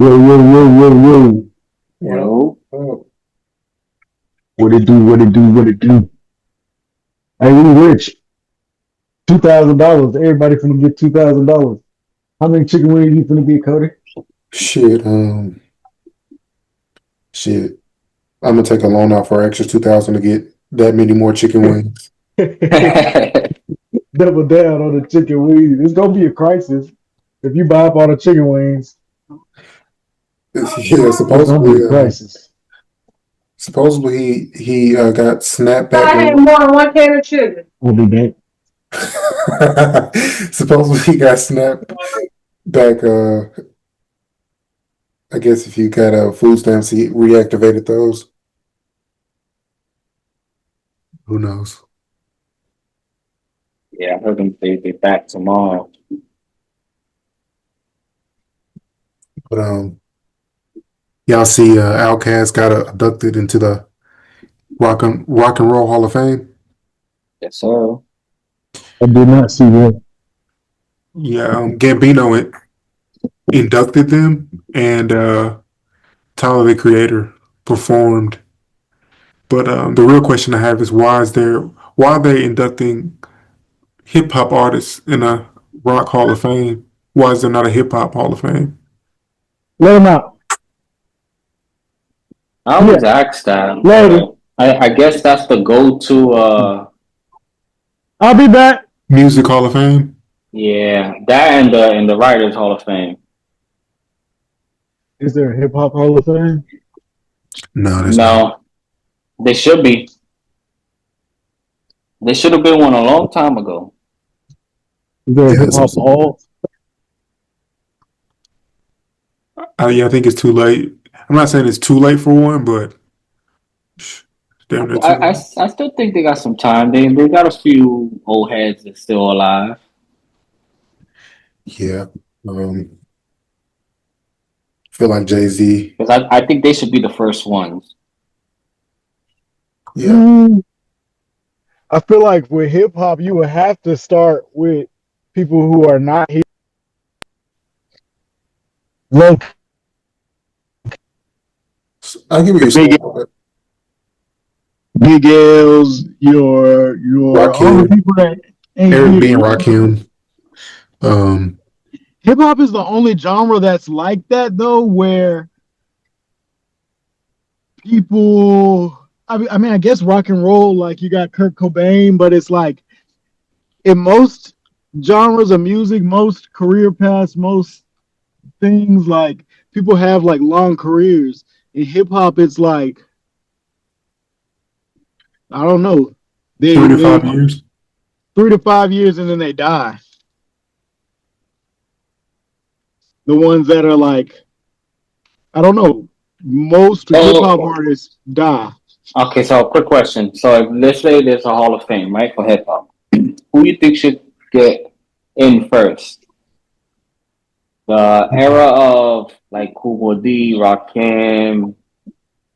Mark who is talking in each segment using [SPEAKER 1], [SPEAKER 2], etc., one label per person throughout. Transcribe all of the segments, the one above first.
[SPEAKER 1] Yo, yo, yo, yo, yo.
[SPEAKER 2] Yo,
[SPEAKER 1] What it do, what it do, what it do. Hey, we rich. $2,000. Everybody finna get $2,000. How many chicken wings you finna get, Cody?
[SPEAKER 2] shit, shit. I'm gonna take a loan out for extra 2,000 to get that many more chicken wings.
[SPEAKER 1] Double down on the chicken wings. It's gonna be a crisis if you buy up all the chicken wings.
[SPEAKER 2] Yeah,
[SPEAKER 1] It's gonna be a crisis.
[SPEAKER 2] supposedly he got snapback.
[SPEAKER 3] I had more than one can of sugar.
[SPEAKER 1] We'll be back.
[SPEAKER 2] Supposedly he got snapped back. I guess if you got food stamps, he reactivated those. Who knows?
[SPEAKER 4] Yeah, I heard them they back tomorrow.
[SPEAKER 2] But y'all see, Outkast got abducted into the Rock and Roll Hall of Fame.
[SPEAKER 4] Yes, sir.
[SPEAKER 1] I did not see that.
[SPEAKER 2] Yeah, Gambino inducted them, and Tyler the Creator performed. But the real question I have is why are they inducting hip hop artists in a rock hall of fame? Why is there not a hip hop hall of fame?
[SPEAKER 1] Let him out.
[SPEAKER 4] I always ask that.
[SPEAKER 1] Later.
[SPEAKER 4] I guess that's the go-to.
[SPEAKER 1] I'll be back.
[SPEAKER 2] Music Hall of Fame?
[SPEAKER 4] Yeah, that and the Writers Hall of Fame.
[SPEAKER 1] Is there a hip hop hall of fame?
[SPEAKER 2] No, there's not.
[SPEAKER 4] No, they should be. They should have been one a long time ago.
[SPEAKER 1] Is there a
[SPEAKER 2] Yeah,
[SPEAKER 1] hip hop hall?
[SPEAKER 2] Yeah, I think it's too late. I'm not saying it's too late for one, but damn near too
[SPEAKER 4] I
[SPEAKER 2] late.
[SPEAKER 4] still think they got some time. They got a few old heads that's still alive.
[SPEAKER 2] Yeah. Feel like Jay-Z.
[SPEAKER 4] Because I think they should be the first ones.
[SPEAKER 2] Yeah.
[SPEAKER 1] I feel like with hip hop, you would have to start with people who are not here. Look,
[SPEAKER 2] I give you a
[SPEAKER 1] Big L's, your all the people that ain't
[SPEAKER 2] Eric B.
[SPEAKER 1] here.
[SPEAKER 2] and Rakim.
[SPEAKER 1] Hip hop is the only genre that's like that though, where people. I mean, I guess rock and roll, like you got Kurt Cobain, but it's like in most genres of music, most career paths, most things, like people have like long careers. In hip hop, it's like I don't know,
[SPEAKER 2] 3 to 5 years.
[SPEAKER 1] 3 to 5 years, and then they die. The ones that are like, I don't know, most hip hop artists die.
[SPEAKER 4] Okay, so quick question. So let's say there's a Hall of Fame, right, for hip hop. Who you think should get in first? The era of like Kool D, Rakim,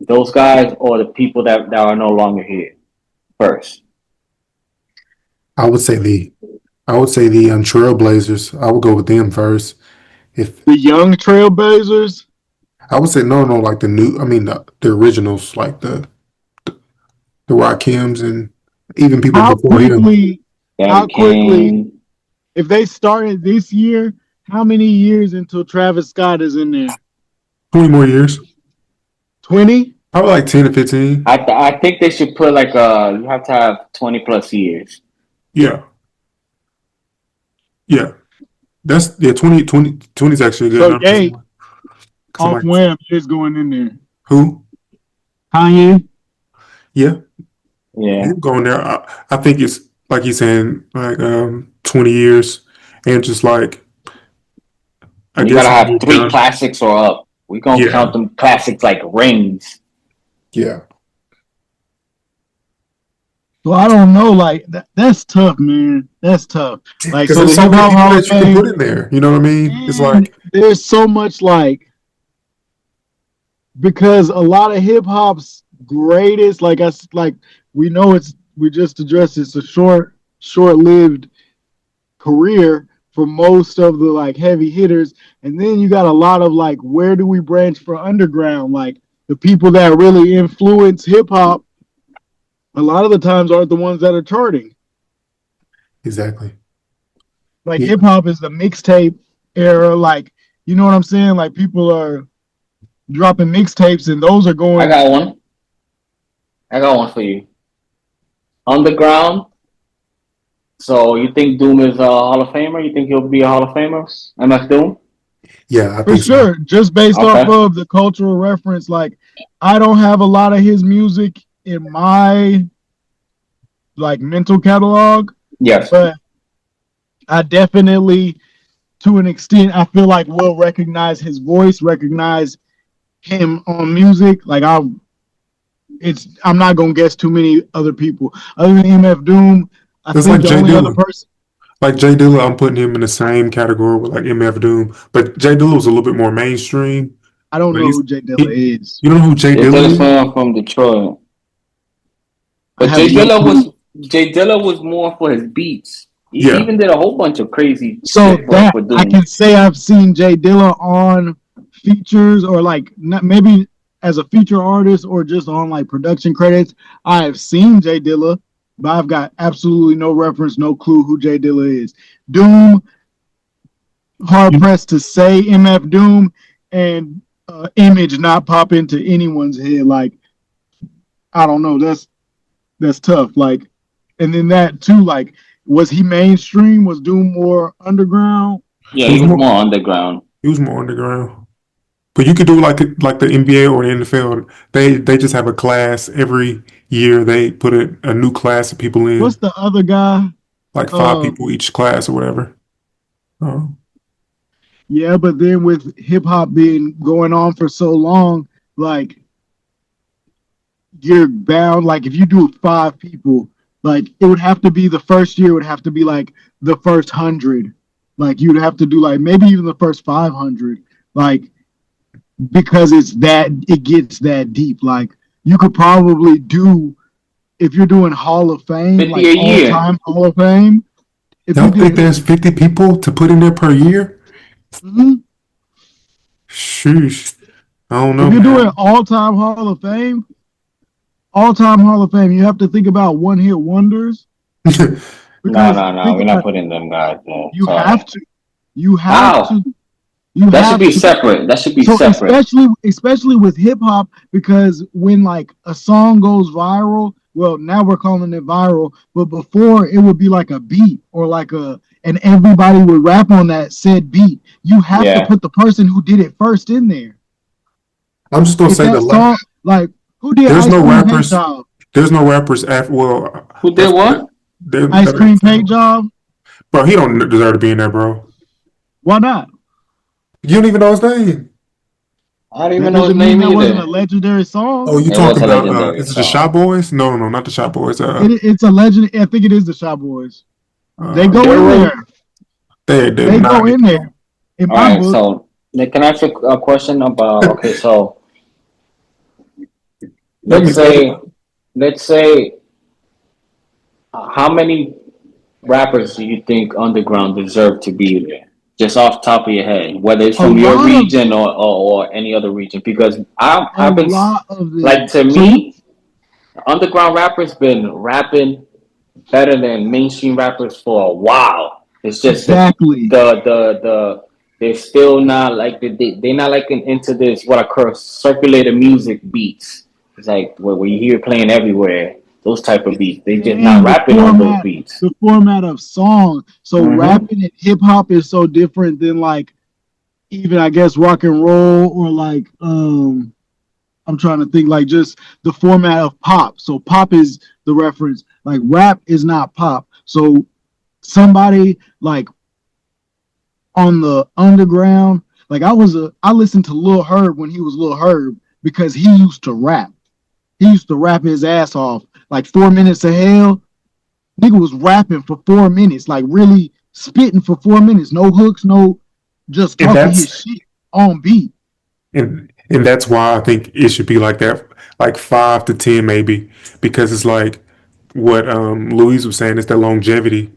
[SPEAKER 4] those guys, or the people that are no longer here first?
[SPEAKER 2] I would say the Trailblazers. I would go with them first. If
[SPEAKER 1] The young Trailblazers.
[SPEAKER 2] I would say no, like the new. I mean the originals, like the Rakims and even people before him.
[SPEAKER 1] How quickly? If they started this year, how many years until Travis Scott is in there?
[SPEAKER 2] 20 more years.
[SPEAKER 1] 20?
[SPEAKER 2] Probably like 10 to 15.
[SPEAKER 4] I think they should put like you have to have 20 plus years.
[SPEAKER 2] Yeah. That's 20 is actually a good number.
[SPEAKER 1] Ye off Wham is going in there.
[SPEAKER 2] Who?
[SPEAKER 1] Kanye?
[SPEAKER 2] Yeah.
[SPEAKER 4] Yeah.
[SPEAKER 2] Going there. I think it's like he's saying, like 20 years, and just like
[SPEAKER 4] You gotta have 3 classics or up. We gonna count them classics like rings.
[SPEAKER 2] Yeah.
[SPEAKER 1] So I don't know, like that's tough, man. That's tough. Like, so
[SPEAKER 2] there's so many people that you can put in there. You know what I mean? It's like
[SPEAKER 1] there's so much, like, because a lot of hip hop's greatest, like we know we just addressed it's a short-lived career. for most of the like heavy hitters. And then you got a lot of like, where do we branch for underground? Like the people that really influence hip hop, a lot of the times aren't the ones that are charting.
[SPEAKER 2] Exactly.
[SPEAKER 1] Like
[SPEAKER 2] Yeah.
[SPEAKER 1] hip hop is the mixtape era. Like, you know what I'm saying? Like people are dropping mixtapes and those are
[SPEAKER 4] I
[SPEAKER 1] going.
[SPEAKER 4] got one. I got one for you. Underground. So you think Doom is a Hall of Famer? You think he'll be a Hall of Famer? MF Doom?
[SPEAKER 2] Yeah, I
[SPEAKER 1] For
[SPEAKER 2] think so.
[SPEAKER 1] sure, just based off
[SPEAKER 4] Okay.
[SPEAKER 1] of the cultural reference, like I don't have a lot of his music in my like mental catalog,
[SPEAKER 4] Yes.
[SPEAKER 1] but I definitely, to an extent, I feel like will recognize his voice, recognize him on music. Like I'm not gonna guess too many other people other than MF Doom. I
[SPEAKER 2] It's
[SPEAKER 1] think
[SPEAKER 2] like
[SPEAKER 1] the
[SPEAKER 2] Jay
[SPEAKER 1] only other
[SPEAKER 2] Dilla.
[SPEAKER 1] person
[SPEAKER 2] Like Jay Dilla, I'm putting him in the same category with like MF Doom. But Jay Dilla was a little bit more mainstream.
[SPEAKER 1] I don't
[SPEAKER 2] But
[SPEAKER 1] know who Jay Dilla
[SPEAKER 2] he,
[SPEAKER 1] is.
[SPEAKER 2] you don't know who Jay
[SPEAKER 4] Jay
[SPEAKER 2] Dilla
[SPEAKER 4] Dilla's
[SPEAKER 2] is?
[SPEAKER 4] from Detroit.
[SPEAKER 1] I
[SPEAKER 4] But
[SPEAKER 1] have no clue.
[SPEAKER 4] Jay Dilla was more for his beats. He
[SPEAKER 2] Yeah.
[SPEAKER 4] even did a whole bunch of crazy
[SPEAKER 1] So
[SPEAKER 4] shit
[SPEAKER 1] that
[SPEAKER 4] for
[SPEAKER 1] I
[SPEAKER 4] Doom.
[SPEAKER 1] can say I've seen Jay Dilla on features or like not maybe as a feature artist or just on like production credits. I have seen Jay Dilla, but I've got absolutely no reference, no clue who Jay Dilla is. Doom, hard
[SPEAKER 2] You-
[SPEAKER 1] pressed to say MF Doom and image not pop into anyone's head. Like I don't know, that's tough. Like, and then that too, like, was he mainstream? Was Doom more underground?
[SPEAKER 4] Yeah,
[SPEAKER 2] He
[SPEAKER 4] he
[SPEAKER 2] was
[SPEAKER 4] was
[SPEAKER 2] more
[SPEAKER 4] more underground.
[SPEAKER 2] he was more underground. But you could do like the NBA or the NFL. They just have a class every year. They put a new class of people
[SPEAKER 1] What's
[SPEAKER 2] in,
[SPEAKER 1] the other guy?
[SPEAKER 2] like five
[SPEAKER 1] Uh,
[SPEAKER 2] people each class or whatever. Uh,
[SPEAKER 1] yeah, but then with hip hop being going on for so long, like you're bound. Like if you do five people, like it would have to be the first year would have to be like the first 100. Like you'd have to do like maybe even the first 500. Like because it gets that deep. Like you could probably do if you're doing Hall of Fame,
[SPEAKER 4] 50
[SPEAKER 1] like
[SPEAKER 4] a
[SPEAKER 1] all
[SPEAKER 4] year.
[SPEAKER 1] time Hall of Fame. If you
[SPEAKER 2] y'all think
[SPEAKER 1] did,
[SPEAKER 2] there's 50 people to put in there per year?
[SPEAKER 1] mhm,
[SPEAKER 2] Sheesh. I don't
[SPEAKER 1] if
[SPEAKER 2] know,
[SPEAKER 1] you're doing
[SPEAKER 2] man.
[SPEAKER 1] all time Hall of Fame, you have to think about one hit wonders
[SPEAKER 4] No,
[SPEAKER 1] because
[SPEAKER 4] no, no.
[SPEAKER 1] think
[SPEAKER 4] We're not
[SPEAKER 1] about it,
[SPEAKER 4] putting them guys there.
[SPEAKER 1] you have
[SPEAKER 4] Sorry.
[SPEAKER 1] to, you have
[SPEAKER 4] How?
[SPEAKER 1] to, you
[SPEAKER 4] That should
[SPEAKER 1] have
[SPEAKER 4] be
[SPEAKER 1] to.
[SPEAKER 4] separate. That should be
[SPEAKER 1] So
[SPEAKER 4] separate.
[SPEAKER 1] especially with hip hop, because when like a song goes viral, well now we're calling it viral, but before it would be like a beat or like and everybody would rap on that said beat. You have to
[SPEAKER 4] Yeah.
[SPEAKER 1] put the person who did it first in there.
[SPEAKER 2] I'm just gonna
[SPEAKER 1] If
[SPEAKER 2] say
[SPEAKER 1] that song like who did
[SPEAKER 2] there's
[SPEAKER 1] Ice
[SPEAKER 2] no
[SPEAKER 1] Cream Paint
[SPEAKER 2] rappers.
[SPEAKER 1] Job?
[SPEAKER 2] There's no rappers after. Well,
[SPEAKER 4] Who did
[SPEAKER 2] that's
[SPEAKER 4] what?
[SPEAKER 1] Ice
[SPEAKER 2] that
[SPEAKER 1] Cream
[SPEAKER 2] makes
[SPEAKER 1] Paint
[SPEAKER 2] sense.
[SPEAKER 1] Job?
[SPEAKER 2] Bro, he don't deserve to be in there, bro.
[SPEAKER 1] Why not?
[SPEAKER 2] You don't even know his name.
[SPEAKER 4] I don't
[SPEAKER 1] That
[SPEAKER 4] even know his
[SPEAKER 1] doesn't mean
[SPEAKER 4] name
[SPEAKER 1] that wasn't a
[SPEAKER 4] either.
[SPEAKER 1] legendary song.
[SPEAKER 2] Oh, you
[SPEAKER 4] It was
[SPEAKER 2] talking
[SPEAKER 4] a
[SPEAKER 2] about
[SPEAKER 4] legendary
[SPEAKER 2] is it the Shot
[SPEAKER 4] song.
[SPEAKER 2] Boys? No, no, no, not the Shot Boys.
[SPEAKER 1] It's a legend. I think it is the Shop Boys. They go in
[SPEAKER 4] Daryl.
[SPEAKER 1] there.
[SPEAKER 2] they
[SPEAKER 1] They
[SPEAKER 2] nah.
[SPEAKER 1] go in there. In
[SPEAKER 4] All
[SPEAKER 1] my
[SPEAKER 4] right.
[SPEAKER 1] book,
[SPEAKER 4] So, Nick, can I ask you a question about? Okay, so
[SPEAKER 2] Let me
[SPEAKER 4] let's say, let's say, how many rappers do you think underground deserve to be there? Just off the top of your head, whether it's
[SPEAKER 1] a
[SPEAKER 4] from your
[SPEAKER 1] lot of
[SPEAKER 4] region or any other region, because
[SPEAKER 1] a lot of
[SPEAKER 4] like
[SPEAKER 1] them.
[SPEAKER 4] to
[SPEAKER 1] So you
[SPEAKER 4] me, underground rappers been rapping better than mainstream rappers for a while. It's just that
[SPEAKER 1] exactly,
[SPEAKER 4] they're still not like they're not like into this what I call circulator music beats. It's like where you hear playing everywhere. Those type of beats. They just not
[SPEAKER 1] and
[SPEAKER 4] rapping on those beats.
[SPEAKER 1] the format of song. So
[SPEAKER 4] Mm-hmm.
[SPEAKER 1] rapping and hip hop is so different than like even I guess rock and roll or like I'm trying to think like just the format of pop. So pop is the reference. Like rap is not pop. So somebody like on the underground, like I listened to Lil Herb when he was Lil Herb because he used to rap. He used to rap his ass off. Like 4 minutes of hell, nigga was rapping for 4 minutes, like really spitting for 4 minutes. No hooks, no just
[SPEAKER 2] and
[SPEAKER 1] talking his
[SPEAKER 2] that's
[SPEAKER 1] shit on beat.
[SPEAKER 2] and that's why I think it should be like that, like 5 to 10 maybe, because it's like what Louise was saying. It's the longevity.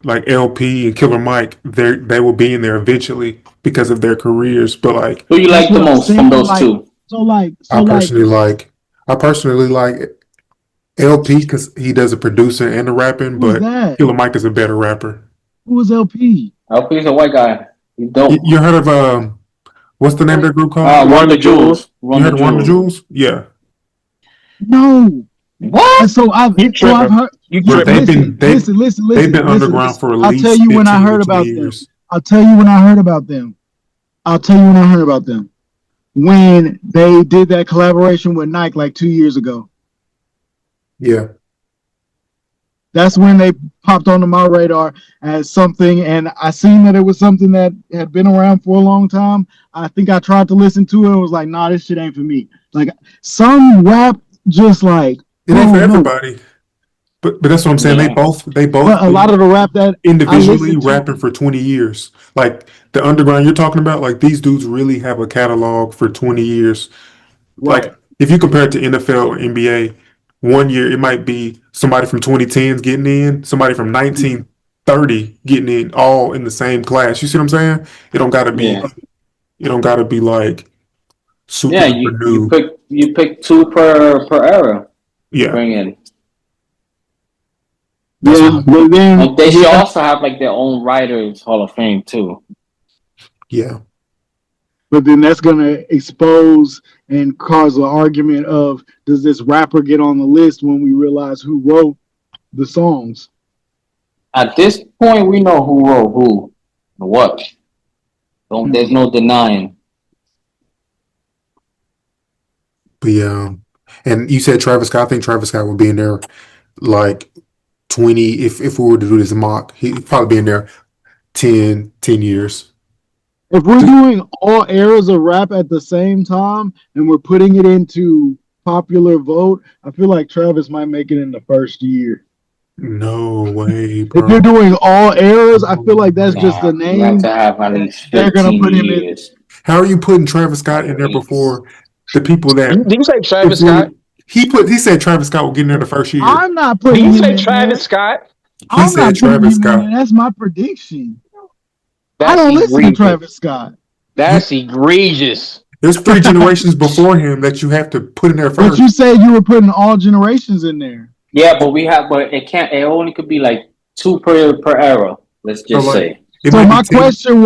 [SPEAKER 2] like LP and Killer Mike, they will be in there eventually because of their careers. But like,
[SPEAKER 4] Who you
[SPEAKER 1] That's
[SPEAKER 4] like the
[SPEAKER 1] what I'm
[SPEAKER 4] most from
[SPEAKER 1] saying.
[SPEAKER 4] those
[SPEAKER 1] Like,
[SPEAKER 4] two?
[SPEAKER 2] I
[SPEAKER 1] so like,
[SPEAKER 2] personally like, I personally like LP because he does a producer and the rapping,
[SPEAKER 1] who is
[SPEAKER 2] but
[SPEAKER 1] that?
[SPEAKER 2] Killer Mike is a better rapper.
[SPEAKER 1] Who is LP?
[SPEAKER 4] LP's a white guy. He's dope.
[SPEAKER 2] You heard of what's the name of their group called?
[SPEAKER 4] Run the
[SPEAKER 5] Jewels.
[SPEAKER 4] Jewels. Run
[SPEAKER 2] You
[SPEAKER 4] the
[SPEAKER 2] heard of One of the
[SPEAKER 4] Jewels.
[SPEAKER 2] Jewels? Yeah,
[SPEAKER 1] No.
[SPEAKER 4] What?
[SPEAKER 1] So
[SPEAKER 5] You
[SPEAKER 1] I've
[SPEAKER 5] tripping?
[SPEAKER 1] heard.
[SPEAKER 5] You
[SPEAKER 1] Yeah,
[SPEAKER 2] but
[SPEAKER 5] tripping?
[SPEAKER 2] they've been underground
[SPEAKER 1] listen.
[SPEAKER 2] for at
[SPEAKER 1] I'll tell
[SPEAKER 2] least
[SPEAKER 1] you when I
[SPEAKER 2] 15 to
[SPEAKER 1] heard
[SPEAKER 2] 20
[SPEAKER 1] about them.
[SPEAKER 2] years.
[SPEAKER 1] I'll tell you when I heard about them. I'll tell you when I heard about them. When they did that collaboration with Nike like 2 years ago.
[SPEAKER 2] Yeah,
[SPEAKER 1] That's when they popped onto my radar as something, and I seen that it was something that had been around for a long time. I think I tried to listen to it and was like, nah, this shit ain't for me. Like some rap just like,
[SPEAKER 2] it ain't for
[SPEAKER 1] no.
[SPEAKER 2] everybody. But that's what I'm saying.
[SPEAKER 4] Yeah.
[SPEAKER 2] They both
[SPEAKER 1] But a lot
[SPEAKER 2] been
[SPEAKER 1] of the rap that I
[SPEAKER 2] individually
[SPEAKER 1] listened to,
[SPEAKER 2] rapping for 20 years. Like the underground you're talking about, like these dudes really have a catalog for 20 years. Like
[SPEAKER 1] right.
[SPEAKER 2] if you compare it to NFL or NBA, one year it might be somebody from 2010s getting in, somebody from
[SPEAKER 1] Yeah.
[SPEAKER 2] 1930 getting in, all in the same class. You see what I'm saying? It don't gotta be
[SPEAKER 4] Yeah.
[SPEAKER 2] it don't gotta be like super
[SPEAKER 4] Yeah,
[SPEAKER 2] duper
[SPEAKER 4] you
[SPEAKER 2] new.
[SPEAKER 4] pick two per era to
[SPEAKER 2] Yeah,
[SPEAKER 4] bring in.
[SPEAKER 2] that's what
[SPEAKER 1] Yeah, but then
[SPEAKER 4] And they should
[SPEAKER 1] yeah,
[SPEAKER 4] also have like their own writers Hall of Fame too.
[SPEAKER 2] yeah.
[SPEAKER 1] but then that's gonna expose and cause an argument of does this rapper get on the list when we realize who wrote the songs?
[SPEAKER 4] At this point, we know who wrote who, and what. There's no denying.
[SPEAKER 2] But yeah. And you said Travis Scott, I think Travis Scott would be in there like 20 if we were to do this mock, he'd probably be in there 10 years.
[SPEAKER 1] If we're doing all eras of rap at the same time and we're putting it into popular vote, I feel like Travis might make it in the first year.
[SPEAKER 2] No way,
[SPEAKER 1] If you're
[SPEAKER 2] bro.
[SPEAKER 1] doing all eras, I feel like that's just
[SPEAKER 4] Nah,
[SPEAKER 1] the
[SPEAKER 4] you have
[SPEAKER 1] name
[SPEAKER 4] to have at
[SPEAKER 1] that
[SPEAKER 4] least
[SPEAKER 1] they're gonna
[SPEAKER 4] 15
[SPEAKER 1] put him in.
[SPEAKER 4] years.
[SPEAKER 2] How are you putting Travis Scott
[SPEAKER 4] At
[SPEAKER 2] in there
[SPEAKER 4] least.
[SPEAKER 2] before the people that
[SPEAKER 5] Did you say
[SPEAKER 2] if
[SPEAKER 5] Travis
[SPEAKER 2] we
[SPEAKER 5] Scott?
[SPEAKER 2] he said Travis Scott will get in there the first year.
[SPEAKER 1] I'm not
[SPEAKER 5] Did
[SPEAKER 1] putting
[SPEAKER 5] you
[SPEAKER 1] him
[SPEAKER 5] say
[SPEAKER 1] in there.
[SPEAKER 5] Travis Scott?
[SPEAKER 2] He
[SPEAKER 1] I'm
[SPEAKER 2] said
[SPEAKER 1] not putting
[SPEAKER 2] Travis
[SPEAKER 1] him in there.
[SPEAKER 2] Scott.
[SPEAKER 1] That's my prediction. I
[SPEAKER 5] That's
[SPEAKER 1] don't listen to
[SPEAKER 5] egregious.
[SPEAKER 1] Travis Scott.
[SPEAKER 5] That's egregious.
[SPEAKER 2] There's 3 generations before him that you have to put in there
[SPEAKER 1] But
[SPEAKER 2] first.
[SPEAKER 1] you said you were putting all generations in there.
[SPEAKER 4] Yeah, but it can't. It only could be like two per era. Let's
[SPEAKER 2] So
[SPEAKER 4] just
[SPEAKER 2] like
[SPEAKER 4] say.
[SPEAKER 2] it
[SPEAKER 1] So
[SPEAKER 2] might be
[SPEAKER 1] my
[SPEAKER 2] 10.
[SPEAKER 1] question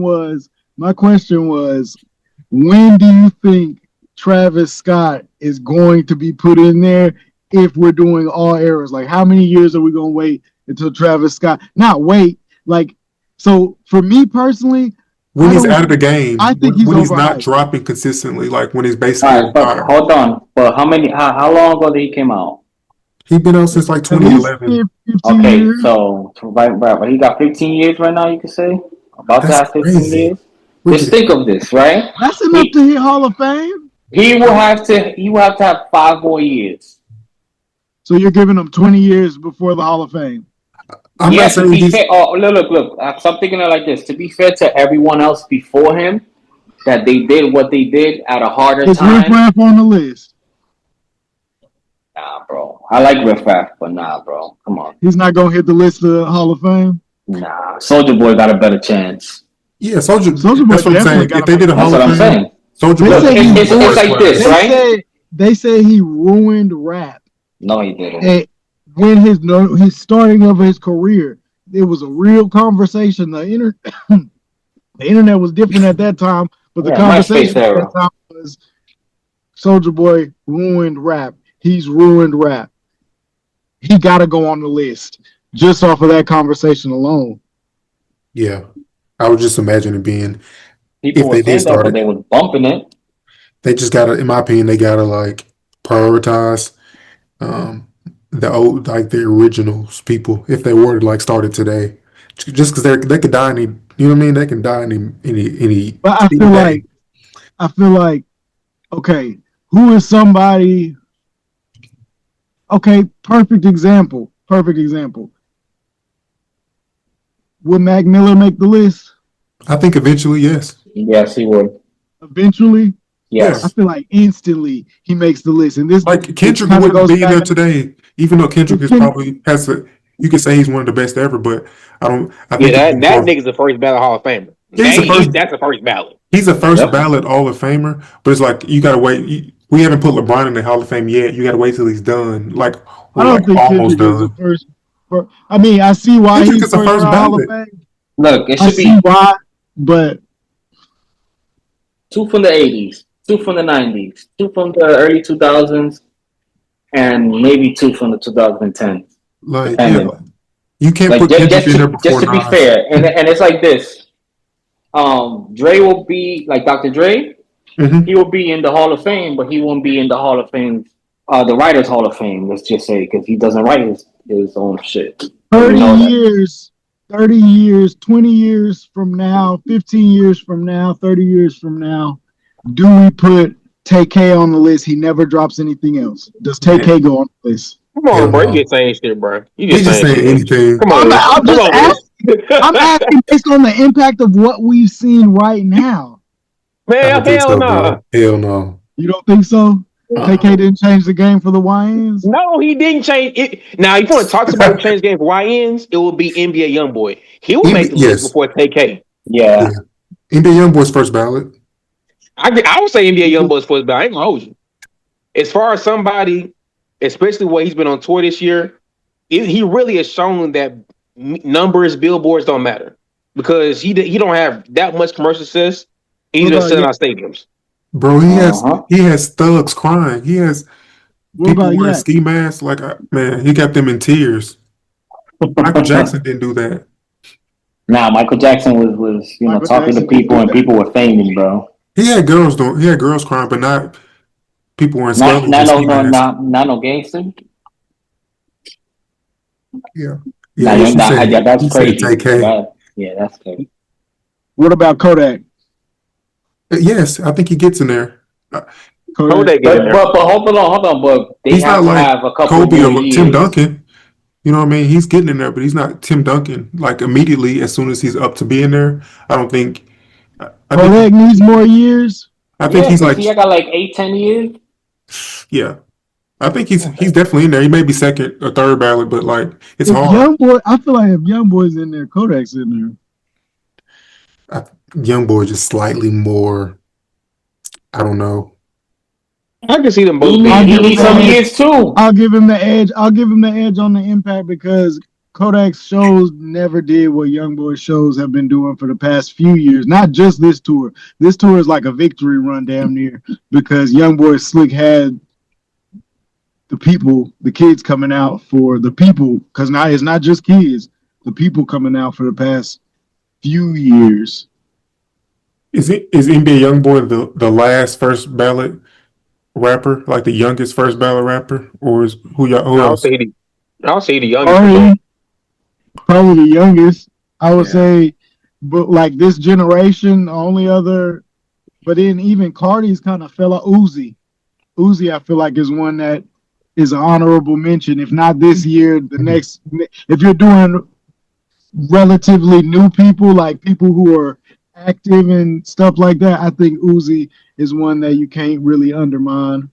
[SPEAKER 1] was, when do you think Travis Scott is going to be put in there if we're doing all eras? Like, how many years are we going to wait until Travis Scott? Not wait. Like, so for me personally,
[SPEAKER 2] When
[SPEAKER 1] I
[SPEAKER 2] he's
[SPEAKER 1] don't.
[SPEAKER 2] out of the game,
[SPEAKER 1] I think he's
[SPEAKER 2] when he's not
[SPEAKER 1] overhyped.
[SPEAKER 2] dropping consistently, like when he's
[SPEAKER 4] All
[SPEAKER 2] basically
[SPEAKER 4] right, but
[SPEAKER 2] retired.
[SPEAKER 4] hold on. But how long ago did he came out?
[SPEAKER 2] He's been out since like
[SPEAKER 1] At least
[SPEAKER 2] 2011.
[SPEAKER 1] 15
[SPEAKER 4] Okay,
[SPEAKER 1] years.
[SPEAKER 4] so right, but he got 15 years right now. You could say about to
[SPEAKER 2] That's
[SPEAKER 4] have 15
[SPEAKER 2] crazy.
[SPEAKER 4] years.
[SPEAKER 2] We're
[SPEAKER 4] Just
[SPEAKER 2] getting
[SPEAKER 4] think of this, right?
[SPEAKER 1] That's enough
[SPEAKER 4] He
[SPEAKER 1] to hit Hall of Fame.
[SPEAKER 4] he will have to have 5 more years.
[SPEAKER 1] So you're giving him 20 years before the Hall of Fame.
[SPEAKER 2] I'm
[SPEAKER 4] Yeah,
[SPEAKER 2] not
[SPEAKER 4] to
[SPEAKER 2] saying
[SPEAKER 4] be
[SPEAKER 2] he's
[SPEAKER 4] fair. Oh, look. I'm thinking it like this. To be fair to everyone else before him, that they did what they did at a harder
[SPEAKER 1] Is Riff
[SPEAKER 4] time.
[SPEAKER 1] Raff on the list?
[SPEAKER 4] Nah, bro. I like Riff Raff, but nah, bro. Come on.
[SPEAKER 1] He's not gonna hit the list of Hall of Fame.
[SPEAKER 4] Nah, Soldier Boy got a better chance.
[SPEAKER 2] yeah, Soldier.
[SPEAKER 1] Soulja Boy
[SPEAKER 2] That's what I'm
[SPEAKER 1] definitely
[SPEAKER 2] saying.
[SPEAKER 1] got
[SPEAKER 2] If
[SPEAKER 1] a
[SPEAKER 2] they did a
[SPEAKER 1] better
[SPEAKER 4] That's
[SPEAKER 2] Hall
[SPEAKER 4] what
[SPEAKER 2] of
[SPEAKER 4] I'm
[SPEAKER 2] Fame,
[SPEAKER 4] saying.
[SPEAKER 2] Soldier
[SPEAKER 1] They
[SPEAKER 2] Boy
[SPEAKER 4] Look,
[SPEAKER 1] say he
[SPEAKER 2] would be
[SPEAKER 4] it's
[SPEAKER 2] first
[SPEAKER 4] like this,
[SPEAKER 2] class.
[SPEAKER 4] right?
[SPEAKER 1] They say he ruined rap.
[SPEAKER 4] No, he didn't.
[SPEAKER 1] And when his starting of his career, it was a real conversation. The internet was different at that time, but the
[SPEAKER 4] Yeah, MySpace
[SPEAKER 1] conversation at
[SPEAKER 4] era.
[SPEAKER 1] that time was Soldier Boy ruined rap. He's ruined rap. He got to go on the list just off of that conversation alone.
[SPEAKER 2] Yeah, I was just imagining being
[SPEAKER 4] People
[SPEAKER 2] if
[SPEAKER 4] were
[SPEAKER 2] they did
[SPEAKER 4] saying that,
[SPEAKER 2] start
[SPEAKER 4] but
[SPEAKER 2] it.
[SPEAKER 4] they was bumping it.
[SPEAKER 2] They just gotta, in my opinion, they gotta like prioritize um the old like the originals people if they were to like start it today. Just because they could die any, you know what I mean? They can die any
[SPEAKER 1] But I feel
[SPEAKER 2] day.
[SPEAKER 1] like okay, who is somebody? Okay, perfect example. Perfect example. Would Mac Miller make the list
[SPEAKER 2] I think eventually, yes.
[SPEAKER 4] Yes, he would.
[SPEAKER 1] eventually?
[SPEAKER 2] Yeah.
[SPEAKER 1] I
[SPEAKER 4] Yes.
[SPEAKER 1] feel like instantly he makes the list, and this
[SPEAKER 2] Like
[SPEAKER 1] it
[SPEAKER 2] Kendrick
[SPEAKER 1] kind of
[SPEAKER 2] wouldn't
[SPEAKER 1] goes
[SPEAKER 2] be
[SPEAKER 1] back.
[SPEAKER 2] there today, even though Kendrick is
[SPEAKER 1] Ken-
[SPEAKER 2] probably has a You could say he's one of the best ever, but I don't. I
[SPEAKER 5] Yeah,
[SPEAKER 2] think it'd be
[SPEAKER 5] that
[SPEAKER 2] more.
[SPEAKER 5] nigga's the first ballot Hall of Famer.
[SPEAKER 2] Yeah, he's the first.
[SPEAKER 5] That's the first ballot.
[SPEAKER 2] He's a first
[SPEAKER 4] Yep.
[SPEAKER 2] ballot Hall of Famer, but it's like you gotta wait. We haven't put LeBron in the Hall of Fame yet. You gotta wait till he's done, like
[SPEAKER 1] I
[SPEAKER 2] or
[SPEAKER 1] don't
[SPEAKER 2] like
[SPEAKER 1] think
[SPEAKER 2] almost
[SPEAKER 1] Kendrick is the
[SPEAKER 2] done.
[SPEAKER 1] first. I mean, I see why
[SPEAKER 2] Kendrick
[SPEAKER 1] he's
[SPEAKER 2] is the
[SPEAKER 1] first
[SPEAKER 2] first
[SPEAKER 1] round Hall of
[SPEAKER 2] ballot.
[SPEAKER 1] Fame.
[SPEAKER 4] Look, it
[SPEAKER 1] I
[SPEAKER 4] should
[SPEAKER 1] see
[SPEAKER 4] be
[SPEAKER 1] why, but
[SPEAKER 4] 2 from the 80s, 2 from the 90s, 2 from the early 2000s, and maybe 2 from the 2010s,
[SPEAKER 2] Like, yeah,
[SPEAKER 4] depending.
[SPEAKER 2] you can't
[SPEAKER 4] Like
[SPEAKER 2] put Kendrick in there
[SPEAKER 4] just
[SPEAKER 2] before
[SPEAKER 4] to be
[SPEAKER 2] Nas.
[SPEAKER 4] fair, and it's like this. Dre will be like Dr. Dre.
[SPEAKER 2] Hmm.
[SPEAKER 4] He will be in the Hall of Fame, but he won't be in the Hall of Fame, the Writers Hall of Fame. Let's just say because he doesn't write his own shit. And
[SPEAKER 1] 30
[SPEAKER 4] you know that.
[SPEAKER 1] years, 30 years, 20 years from now, 15 years from now, 30 years from now, do we put TK on the list? He never drops anything else. Does TK go on the list?
[SPEAKER 5] Come on,
[SPEAKER 2] Hell
[SPEAKER 5] bro. You
[SPEAKER 2] no.
[SPEAKER 5] just saying shit, bro. You
[SPEAKER 2] He's
[SPEAKER 5] just
[SPEAKER 2] just
[SPEAKER 5] saying
[SPEAKER 2] saying
[SPEAKER 5] shit.
[SPEAKER 2] anything.
[SPEAKER 5] Come on, Wiz.
[SPEAKER 1] I'm
[SPEAKER 5] Come
[SPEAKER 1] just
[SPEAKER 5] on,
[SPEAKER 1] asking.
[SPEAKER 5] Wiz.
[SPEAKER 1] I'm asking based on the impact of what we've seen right now.
[SPEAKER 2] I
[SPEAKER 5] Man,
[SPEAKER 2] don't think
[SPEAKER 5] hell
[SPEAKER 2] so,
[SPEAKER 5] no.
[SPEAKER 2] bro. Hell no.
[SPEAKER 1] You don't think so? TK didn't change the game for the YNs?
[SPEAKER 5] No, he didn't change it. Now, if you want to talk somebody who changed the game for YNs, it will be NBA YoungBoy. He will make the list
[SPEAKER 2] Yes,
[SPEAKER 5] before TK.
[SPEAKER 4] Yeah.
[SPEAKER 2] yeah. NBA YoungBoy's first ballot.
[SPEAKER 5] I would say NBA YoungBoy's first, but I ain't gonna hold you. As far as somebody, especially what he's been on tour this year, he really has shown that numbers, billboards don't matter because he don't have that much commercial success. He's
[SPEAKER 1] What
[SPEAKER 5] been
[SPEAKER 1] about
[SPEAKER 5] selling
[SPEAKER 1] Yak?
[SPEAKER 5] out stadiums.
[SPEAKER 2] Bro,
[SPEAKER 4] Uh-huh.
[SPEAKER 2] he has thugs crying. He has
[SPEAKER 1] What
[SPEAKER 2] people
[SPEAKER 1] about
[SPEAKER 2] wearing
[SPEAKER 1] Yak?
[SPEAKER 2] ski masks. Like, man, he got them in tears. Michael Jackson didn't do that.
[SPEAKER 4] Nah, Michael Jackson was
[SPEAKER 1] Michael
[SPEAKER 4] talking to
[SPEAKER 1] Jackson didn't
[SPEAKER 4] people
[SPEAKER 1] do
[SPEAKER 4] and
[SPEAKER 1] that.
[SPEAKER 4] people were fainting, bro.
[SPEAKER 2] He had girls crying, but not people wearing
[SPEAKER 4] Not
[SPEAKER 2] skulls and ski masks.
[SPEAKER 4] not no gangster.
[SPEAKER 2] Yeah. Yeah,
[SPEAKER 4] Nah, yeah, that's
[SPEAKER 2] you said
[SPEAKER 4] crazy.
[SPEAKER 2] TK.
[SPEAKER 4] Yeah, that's crazy.
[SPEAKER 1] What about Kodak?
[SPEAKER 2] Yes, I think he gets in there.
[SPEAKER 1] Kodak.
[SPEAKER 5] Kodak get in there.
[SPEAKER 4] But hold on. But they
[SPEAKER 2] He's
[SPEAKER 4] have
[SPEAKER 2] not
[SPEAKER 4] to
[SPEAKER 2] like
[SPEAKER 4] have a couple
[SPEAKER 2] Kobe
[SPEAKER 4] more
[SPEAKER 2] or Tim
[SPEAKER 4] years.
[SPEAKER 2] Duncan. You know what I mean? He's getting in there, but he's not Tim Duncan. Like immediately, as soon as he's up to being there, I don't think. I think.
[SPEAKER 1] Kodak needs more years.
[SPEAKER 2] I think
[SPEAKER 4] Yeah,
[SPEAKER 2] he's
[SPEAKER 4] because
[SPEAKER 2] like.
[SPEAKER 4] he got like 8, 10 years.
[SPEAKER 2] Yeah, I think he's
[SPEAKER 4] Okay.
[SPEAKER 2] definitely in there. He may be second or third ballot, but like it's
[SPEAKER 1] If
[SPEAKER 2] hard.
[SPEAKER 1] young boy, I feel like if young boy's in there, Kodak's in there.
[SPEAKER 2] Young boy just slightly more. I don't know.
[SPEAKER 5] I can see them both
[SPEAKER 4] He
[SPEAKER 5] being
[SPEAKER 4] he
[SPEAKER 5] here
[SPEAKER 4] needs some
[SPEAKER 5] regardless.
[SPEAKER 4] years too.
[SPEAKER 1] I'll give him the edge. I'll give him the edge on the impact because Kodak's shows never did what Young Boy shows have been doing for the past few years. Not just this tour. This tour is like a victory run, damn near, because Young Boy Slick had the people, the kids coming out for the people. Because now it's not just kids. The people coming out for the past few years.
[SPEAKER 2] Is NBA YoungBoy the last first ballot rapper, like the youngest first ballot rapper, or is who
[SPEAKER 5] I'll
[SPEAKER 2] else?
[SPEAKER 5] say the youngest for sure.
[SPEAKER 1] Probably, probably the youngest. I would
[SPEAKER 2] Yeah,
[SPEAKER 1] say, but like this generation, the only other. But then even Cardi's kind of fell out. Uzi. Uzi, I feel like is one that is an honorable mention. If not this year, the next. If you're doing relatively new people, like people who are active and stuff like that, I think Uzi is one that you can't really undermine.
[SPEAKER 4] I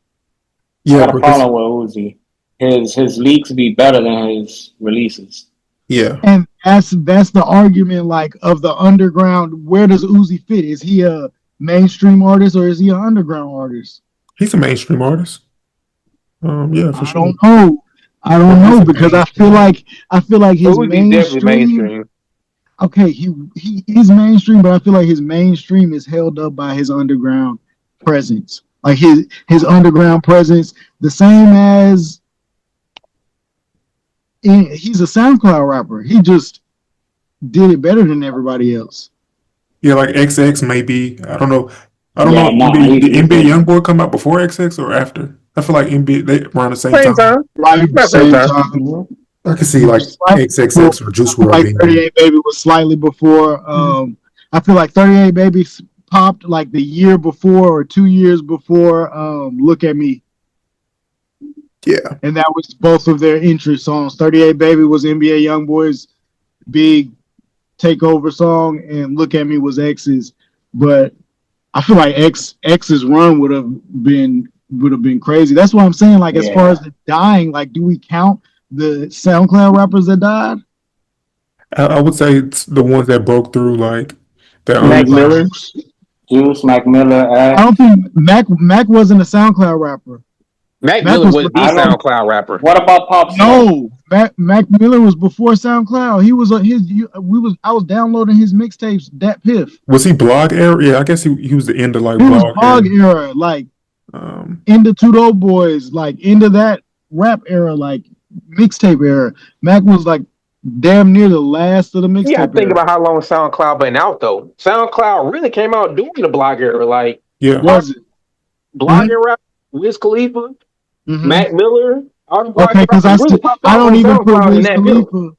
[SPEAKER 2] yeah,
[SPEAKER 4] got a
[SPEAKER 2] because
[SPEAKER 4] problem with Uzi. His leaks be better than his releases.
[SPEAKER 2] yeah,
[SPEAKER 1] And that's the argument, like of the underground. Where does Uzi fit? Is he a mainstream artist or is he an underground artist?
[SPEAKER 2] he's a mainstream artist. Yeah, for
[SPEAKER 1] I
[SPEAKER 2] sure.
[SPEAKER 1] don't know. I don't know because I feel like his
[SPEAKER 5] Uzi's definitely
[SPEAKER 1] mainstream.
[SPEAKER 5] mainstream.
[SPEAKER 1] Okay, he is mainstream, but I feel like his mainstream is held up by his underground presence. Like his underground presence, the same as he's a SoundCloud rapper. He just did it better than everybody else.
[SPEAKER 2] Yeah, like XX maybe. I don't know. I don't
[SPEAKER 4] Yeah,
[SPEAKER 2] know.
[SPEAKER 4] nah,
[SPEAKER 2] Did
[SPEAKER 4] he's
[SPEAKER 2] NBA
[SPEAKER 4] different.
[SPEAKER 2] YoungBoy come out before XX or after? I feel like NBA they around the same
[SPEAKER 5] Same
[SPEAKER 2] time.
[SPEAKER 5] time.
[SPEAKER 1] Right,
[SPEAKER 5] About same
[SPEAKER 1] same
[SPEAKER 5] time.
[SPEAKER 1] time.
[SPEAKER 4] Mm-hmm.
[SPEAKER 2] I can see like
[SPEAKER 1] Slightly before,
[SPEAKER 2] XXX or Juice
[SPEAKER 1] I feel
[SPEAKER 2] WRLD
[SPEAKER 1] like
[SPEAKER 2] being there.
[SPEAKER 1] 38 Baby was slightly before. I feel like 38 Baby popped like the year before or 2 years before. Look at Me,
[SPEAKER 2] Yeah,
[SPEAKER 1] and that was both of their entry songs. 38 Baby was NBA YoungBoy's big takeover song, and Look at Me was X's. But I feel like X's run would have been crazy. That's what I'm saying. Like as far
[SPEAKER 4] Yeah.
[SPEAKER 1] as the dying, like do we count the SoundCloud rappers that died.
[SPEAKER 2] I would say it's the ones that broke through, like that
[SPEAKER 4] Mac
[SPEAKER 1] Like
[SPEAKER 2] underground.
[SPEAKER 4] Miller,
[SPEAKER 1] Juice.
[SPEAKER 4] Juice, Mac Miller,
[SPEAKER 1] I don't think Mac wasn't a SoundCloud rapper.
[SPEAKER 5] Mac
[SPEAKER 1] Mac
[SPEAKER 5] Miller
[SPEAKER 1] was
[SPEAKER 5] was the
[SPEAKER 4] I don't.
[SPEAKER 5] SoundCloud rapper.
[SPEAKER 4] What about Pop Smoke?
[SPEAKER 1] no Mac Miller was before SoundCloud. He was I was downloading his mixtapes. Dat Piff.
[SPEAKER 2] Was he blog era? Yeah, I guess he was the end of like
[SPEAKER 1] He was
[SPEAKER 2] blog era.
[SPEAKER 1] blog era, like
[SPEAKER 2] Um,
[SPEAKER 1] into Two Dope Boys, like into that rap era, like mixtape era. Mac was like damn near the last of the
[SPEAKER 5] Yeah, I
[SPEAKER 1] mixtape
[SPEAKER 5] think
[SPEAKER 1] era.
[SPEAKER 5] about how long SoundCloud been out though. SoundCloud really came out during the blog era, like
[SPEAKER 2] yeah,
[SPEAKER 5] all
[SPEAKER 1] Was it?
[SPEAKER 5] blog era, Wiz Khalifa,
[SPEAKER 1] Mm-hmm.
[SPEAKER 5] Mac Miller, all the blog
[SPEAKER 1] Okay, because
[SPEAKER 5] rappers really popped
[SPEAKER 1] I
[SPEAKER 5] off
[SPEAKER 1] don't
[SPEAKER 5] on
[SPEAKER 1] even put
[SPEAKER 5] SoundCloud in
[SPEAKER 1] Wiz
[SPEAKER 5] that middle.
[SPEAKER 1] Khalifa.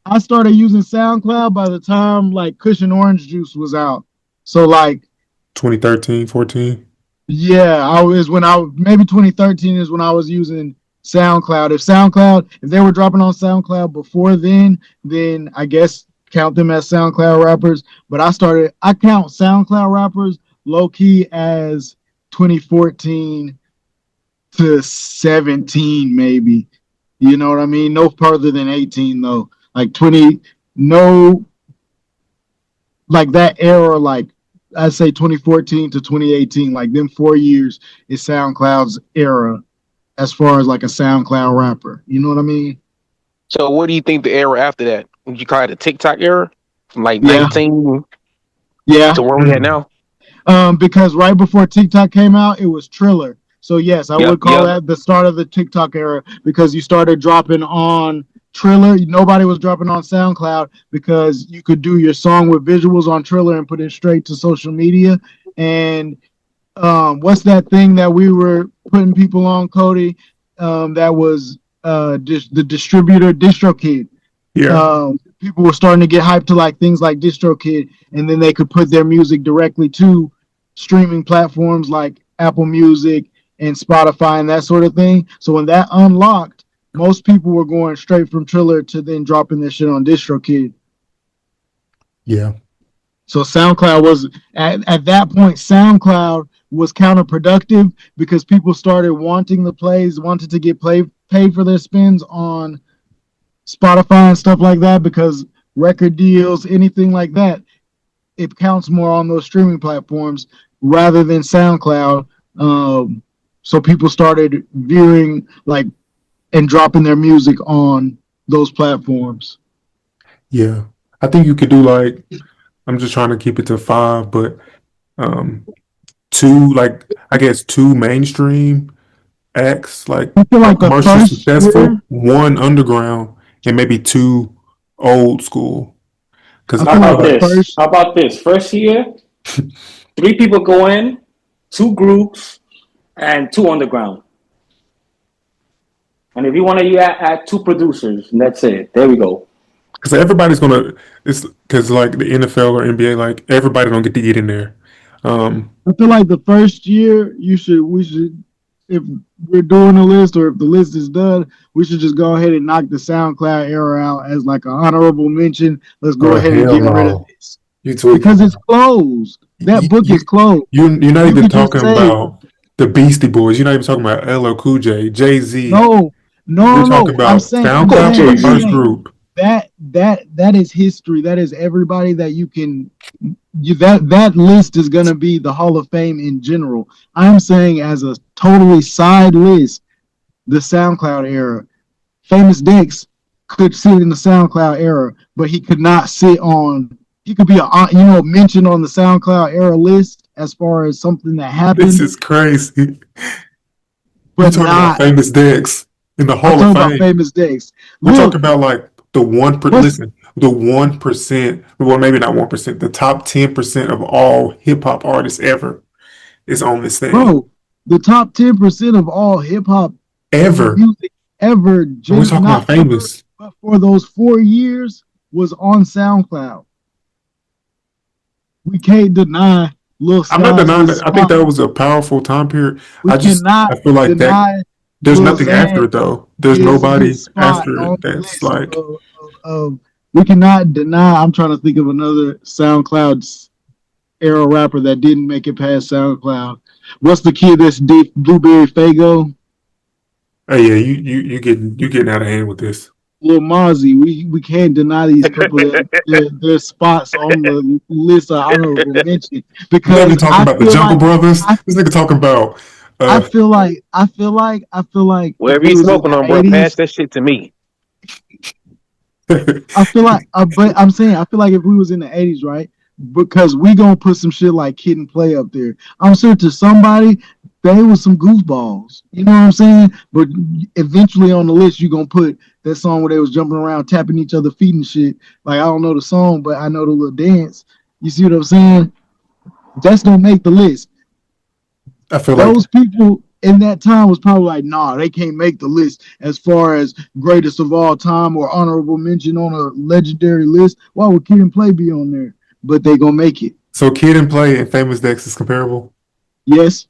[SPEAKER 1] I started using SoundCloud by the time like Cushion Orange Juice was out. So like
[SPEAKER 2] 2013, 14.
[SPEAKER 1] yeah, I was when I maybe 2013 is when I was using SoundCloud. If they were dropping on SoundCloud before then I guess count them as SoundCloud rappers. But I count SoundCloud rappers low key as 2014 to 17 maybe. You know what I mean? No further than 18 though. Like 20, no, like that era, like I'd say 2014 to 2018, like them 4 years is SoundCloud's era as far as like a SoundCloud rapper. You know what I mean?
[SPEAKER 5] So what do you think the era after that? Would you call it a TikTok era? From like
[SPEAKER 1] Yeah,
[SPEAKER 5] 19
[SPEAKER 1] yeah.
[SPEAKER 5] to where we at now?
[SPEAKER 1] Because right before TikTok came out, it was Triller. So yes, I
[SPEAKER 5] Yep,
[SPEAKER 1] would call
[SPEAKER 5] yep.
[SPEAKER 1] that the start of the TikTok era because you started dropping on Triller. Nobody was dropping on SoundCloud because you could do your song with visuals on Triller and put it straight to social media. And what's that thing that we were putting people on, Cody? That was the distributor DistroKid.
[SPEAKER 2] Yeah,
[SPEAKER 1] People were starting to get hyped to like things like DistroKid, and then they could put their music directly to streaming platforms like Apple Music and Spotify and that sort of thing. So when that unlocked, most people were going straight from Triller to then dropping their shit on DistroKid.
[SPEAKER 2] yeah,
[SPEAKER 1] So SoundCloud was at that point, SoundCloud was counterproductive because people started wanting the plays, wanted to get paid for their spins on Spotify and stuff like that because record deals, anything like that, it counts more on those streaming platforms rather than SoundCloud. So people started viewing like and dropping their music on those platforms.
[SPEAKER 2] yeah. I think you could do like, I'm just trying to keep it to 5, but um, two, like I guess two mainstream acts, like
[SPEAKER 1] I feel like the
[SPEAKER 2] commercially
[SPEAKER 1] first year,
[SPEAKER 2] successful, one underground, and maybe two old school. Because
[SPEAKER 1] I
[SPEAKER 4] How
[SPEAKER 1] feel
[SPEAKER 2] I feel
[SPEAKER 1] like
[SPEAKER 4] about
[SPEAKER 1] the
[SPEAKER 2] like
[SPEAKER 4] this?
[SPEAKER 1] first,
[SPEAKER 4] How about this? First year, 3 people go in, 2 groups, and 2 underground. And if you want to add 2 producers, and that's it. There we go.
[SPEAKER 2] because everybody's gonna. It's because like the NFL or NBA, like everybody don't get to get in there.
[SPEAKER 1] I feel like the first year we should, if we're doing a list or if the list is done, we should just go ahead and knock the SoundCloud era out as like an honorable mention. Let's go
[SPEAKER 2] Oh
[SPEAKER 1] ahead and
[SPEAKER 2] hell
[SPEAKER 1] get rid of
[SPEAKER 2] no!
[SPEAKER 1] this
[SPEAKER 2] You tweaking?
[SPEAKER 1] because it's closed. That
[SPEAKER 2] You,
[SPEAKER 1] book
[SPEAKER 2] you
[SPEAKER 1] is closed.
[SPEAKER 2] you're not
[SPEAKER 1] You
[SPEAKER 2] even
[SPEAKER 1] could just
[SPEAKER 2] talking
[SPEAKER 1] say
[SPEAKER 2] about the Beastie Boys. You're not even talking about LL Cool J, Jay Z.
[SPEAKER 1] no,
[SPEAKER 2] We're
[SPEAKER 1] no,
[SPEAKER 2] talking
[SPEAKER 1] no. I'm
[SPEAKER 2] about
[SPEAKER 1] saying, I'm
[SPEAKER 4] Coach
[SPEAKER 2] SoundCloud for
[SPEAKER 1] saying,
[SPEAKER 2] the
[SPEAKER 4] Jay
[SPEAKER 1] I'm
[SPEAKER 2] first
[SPEAKER 4] Z.
[SPEAKER 1] saying
[SPEAKER 2] group.
[SPEAKER 1] that is history. That is everybody that you can. That list is going to be the Hall of Fame in general. I'm saying as a totally side list, the SoundCloud era. Famous Dex could sit in the SoundCloud era, but he could not sit on. He could be mentioned on the SoundCloud era list as far as something that
[SPEAKER 2] This
[SPEAKER 1] happened,
[SPEAKER 2] is crazy. You
[SPEAKER 1] but
[SPEAKER 2] talking about
[SPEAKER 1] not.
[SPEAKER 2] famous Dex in the
[SPEAKER 1] I'm
[SPEAKER 2] Hall of
[SPEAKER 1] talking about
[SPEAKER 2] Fame?
[SPEAKER 1] Famous Dex.
[SPEAKER 2] We're
[SPEAKER 1] Look,
[SPEAKER 2] talking about like the one per
[SPEAKER 1] what's
[SPEAKER 2] listen, the 1%, well maybe not 1%, the top 10% of all hip hop artists ever is on this thing.
[SPEAKER 1] bro? The top 10% of all hip hop
[SPEAKER 2] Ever.
[SPEAKER 1] music ever,
[SPEAKER 2] And we're talking
[SPEAKER 1] not
[SPEAKER 2] about
[SPEAKER 1] ever,
[SPEAKER 2] famous.
[SPEAKER 1] but for those 4 years was on SoundCloud. We can't deny Lil
[SPEAKER 2] I'm not denying
[SPEAKER 1] Skies'
[SPEAKER 2] that. I think
[SPEAKER 1] spot.
[SPEAKER 2] that was a powerful time period.
[SPEAKER 1] We
[SPEAKER 2] I
[SPEAKER 1] cannot
[SPEAKER 2] feel like that
[SPEAKER 1] deny
[SPEAKER 2] there's
[SPEAKER 1] Lil
[SPEAKER 2] nothing after
[SPEAKER 1] Xan
[SPEAKER 2] it though. There's
[SPEAKER 1] his
[SPEAKER 2] nobody
[SPEAKER 1] spot
[SPEAKER 2] after
[SPEAKER 1] on
[SPEAKER 2] it
[SPEAKER 1] the
[SPEAKER 2] that's
[SPEAKER 1] list
[SPEAKER 2] like
[SPEAKER 1] of we cannot deny. I'm trying to think of another SoundCloud era rapper that didn't make it past SoundCloud. What's the kid that's deep Blueberry Fago?
[SPEAKER 2] Hey, yeah, you getting out of hand with this.
[SPEAKER 1] Lil Mozzie, we can't deny these people their spots on the list of honorable mention
[SPEAKER 2] This nigga
[SPEAKER 1] because
[SPEAKER 2] talking
[SPEAKER 1] I
[SPEAKER 2] about the
[SPEAKER 1] feel
[SPEAKER 2] Jungle
[SPEAKER 1] like
[SPEAKER 2] Brothers.
[SPEAKER 1] I,
[SPEAKER 2] This nigga talking about
[SPEAKER 1] I
[SPEAKER 2] uh
[SPEAKER 1] feel like I feel like if
[SPEAKER 5] Whatever
[SPEAKER 1] we
[SPEAKER 5] you
[SPEAKER 1] was in
[SPEAKER 5] smoking
[SPEAKER 1] the
[SPEAKER 5] on, bro, pass
[SPEAKER 1] '80s,
[SPEAKER 5] that shit to me.
[SPEAKER 1] I feel like, but I'm saying I feel like if we was in the '80s, right? Because we gonna put some shit like Kid and Play up there. I'm sure to somebody they was some goofballs. You know what I'm saying? But eventually on the list, you gonna put that song where they was jumping around, tapping each other feet and shit. Like I don't know the song, but I know the little dance. You see what I'm saying? That's gonna make the list.
[SPEAKER 2] I feel like
[SPEAKER 1] Those people in that time was probably like, nah, they can't make the list as far as greatest of all time or honorable mention on a legendary list. Why would Kid and Play be on there? But they gonna make it.
[SPEAKER 2] so. Kid and Play and Famous Dex is comparable.
[SPEAKER 1] Yes,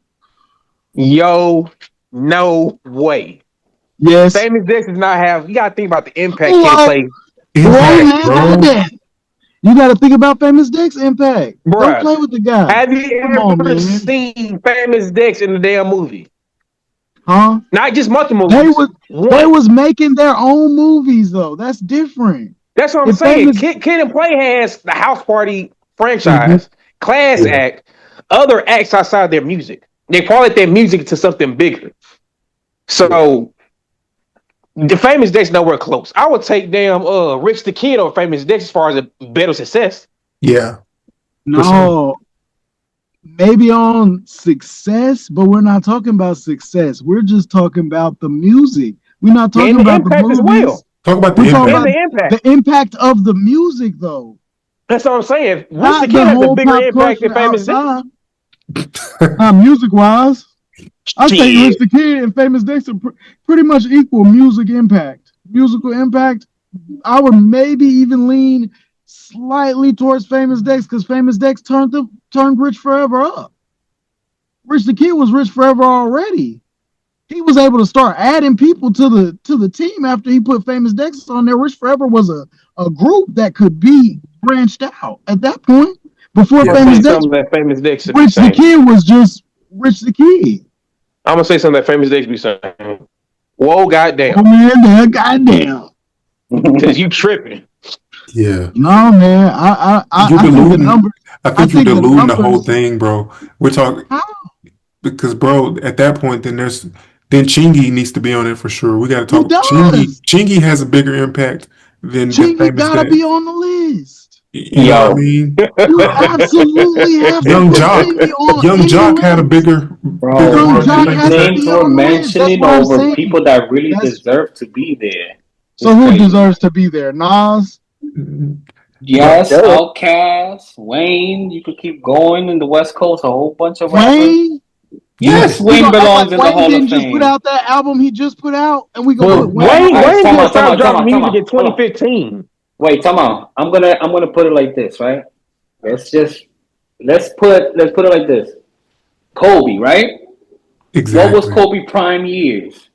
[SPEAKER 5] Yo, no way.
[SPEAKER 1] yes.
[SPEAKER 5] Famous Dex does not have. You gotta think about the impact Kid and
[SPEAKER 1] What?
[SPEAKER 5] Play
[SPEAKER 1] Whoa,
[SPEAKER 2] Impact,
[SPEAKER 5] had,
[SPEAKER 1] man,
[SPEAKER 2] bro.
[SPEAKER 1] goddamn. You got to think about Famous Dex impact. Don't
[SPEAKER 5] bruh.
[SPEAKER 1] play with the guy.
[SPEAKER 5] Have you
[SPEAKER 1] Come on,
[SPEAKER 5] ever
[SPEAKER 1] man.
[SPEAKER 5] seen Famous Dex in the damn movie?
[SPEAKER 1] Huh?
[SPEAKER 5] Not just multi
[SPEAKER 1] They
[SPEAKER 5] movies.
[SPEAKER 1] was they
[SPEAKER 5] One.
[SPEAKER 1] was making their own movies though. That's different.
[SPEAKER 5] That's what I'm
[SPEAKER 1] If
[SPEAKER 5] saying.
[SPEAKER 1] Famous,
[SPEAKER 5] Kid and Play has the House Party
[SPEAKER 1] Mhm.
[SPEAKER 5] franchise, Class
[SPEAKER 2] Yeah.
[SPEAKER 5] Act, other acts outside their music. They parlay their music to something bigger. So the Famous Dex nowhere close. I would take damn Rich the Kid or Famous Dex as far as a better success.
[SPEAKER 2] Yeah, for sure.
[SPEAKER 1] no, maybe on success, but we're not talking about success. We're just talking about the music. We're not talking
[SPEAKER 5] And the
[SPEAKER 1] about the
[SPEAKER 5] impact as
[SPEAKER 1] movies.
[SPEAKER 5] well.
[SPEAKER 2] Talk about the
[SPEAKER 1] We're talking
[SPEAKER 5] And
[SPEAKER 1] about
[SPEAKER 2] impact.
[SPEAKER 5] the impact.
[SPEAKER 1] the impact of the music, though,
[SPEAKER 5] That's what I'm saying. Rich the
[SPEAKER 1] not the
[SPEAKER 5] Kid has a
[SPEAKER 1] whole
[SPEAKER 5] bigger
[SPEAKER 1] pop
[SPEAKER 5] impact than
[SPEAKER 1] culture
[SPEAKER 5] Famous Dex.
[SPEAKER 1] outside. Not music wise. I say
[SPEAKER 5] Shit.
[SPEAKER 1] Rich the Kid and Famous Dex are pretty much equal music impact. Musical impact. I would maybe even lean slightly towards Famous Dex because Famous Dex turned Rich Forever up. Rich the Kid was Rich Forever already. He was able to start adding people to the team after he put Famous Dex on there. Rich Forever was a group that could be branched out at that point. Before
[SPEAKER 5] I'm gonna
[SPEAKER 2] Yeah,
[SPEAKER 1] Famous
[SPEAKER 5] say
[SPEAKER 1] Dex,
[SPEAKER 5] something that Famous Dex should be
[SPEAKER 1] Rich the
[SPEAKER 5] saying.
[SPEAKER 1] Kid was just Rich the Kid.
[SPEAKER 5] I'm gonna say something that Famous Dex be saying. Whoa,
[SPEAKER 1] Oh
[SPEAKER 5] goddamn.
[SPEAKER 1] man, goddamn.
[SPEAKER 5] Cause you tripping.
[SPEAKER 2] yeah.
[SPEAKER 1] No man,
[SPEAKER 2] You
[SPEAKER 1] I think the
[SPEAKER 2] diluting.
[SPEAKER 1] numbers.
[SPEAKER 2] I
[SPEAKER 1] I
[SPEAKER 2] think you
[SPEAKER 1] think the
[SPEAKER 2] diluting the whole
[SPEAKER 1] numbers.
[SPEAKER 2] thing, bro. We're talking
[SPEAKER 1] How
[SPEAKER 2] because, bro, at that point, then Chingy needs to be on it for sure. We got to
[SPEAKER 1] he
[SPEAKER 2] talk. Chingy
[SPEAKER 1] does?
[SPEAKER 2] Chingy has a bigger impact than
[SPEAKER 1] Chingy
[SPEAKER 2] Famous
[SPEAKER 1] gotta be
[SPEAKER 2] Dex.
[SPEAKER 1] on the list.
[SPEAKER 2] You know what I
[SPEAKER 4] Yo,
[SPEAKER 2] mean?
[SPEAKER 1] You absolutely have to
[SPEAKER 2] Young
[SPEAKER 1] put
[SPEAKER 2] Jock,
[SPEAKER 1] Chingy on
[SPEAKER 2] Young
[SPEAKER 1] any
[SPEAKER 2] Jock had a
[SPEAKER 1] list.
[SPEAKER 2] bigger
[SPEAKER 4] bro,
[SPEAKER 1] Young
[SPEAKER 2] run than
[SPEAKER 1] Jock
[SPEAKER 4] these
[SPEAKER 2] Famous
[SPEAKER 1] has to
[SPEAKER 2] Dex.
[SPEAKER 4] names
[SPEAKER 1] be
[SPEAKER 4] we're
[SPEAKER 1] on the list. That's
[SPEAKER 4] mentioning
[SPEAKER 1] what I'm
[SPEAKER 4] over
[SPEAKER 1] saying.
[SPEAKER 4] people that really
[SPEAKER 1] That's
[SPEAKER 4] deserve to be there.
[SPEAKER 1] so
[SPEAKER 4] It's
[SPEAKER 1] who
[SPEAKER 4] crazy.
[SPEAKER 1] deserves to be there? Nas,
[SPEAKER 2] But
[SPEAKER 4] Yes, Outkast, Wayne, you could keep going in the West Coast, a whole bunch of rappers.
[SPEAKER 1] Wayne.
[SPEAKER 4] Yes,
[SPEAKER 2] yes,
[SPEAKER 1] We
[SPEAKER 4] Wayne
[SPEAKER 1] gonna act like
[SPEAKER 4] belongs in the
[SPEAKER 1] Wayne
[SPEAKER 4] Hall of
[SPEAKER 1] didn't just put
[SPEAKER 4] Fame.
[SPEAKER 1] out that album he just put out, and we gonna
[SPEAKER 4] But
[SPEAKER 1] put
[SPEAKER 5] But
[SPEAKER 1] Wayne
[SPEAKER 5] Wayne
[SPEAKER 1] on
[SPEAKER 4] all right,
[SPEAKER 1] that?
[SPEAKER 5] Wayne
[SPEAKER 4] time
[SPEAKER 5] just
[SPEAKER 4] out, time
[SPEAKER 5] stopped
[SPEAKER 4] out, time
[SPEAKER 5] dropping
[SPEAKER 4] out, time
[SPEAKER 5] music in
[SPEAKER 4] out. Hold on.
[SPEAKER 5] 2015.
[SPEAKER 4] Wait, time out. I'm gonna put it like this, right? Let's put it like this. Kobe, right? What was
[SPEAKER 2] exactly.
[SPEAKER 4] Kobe prime years?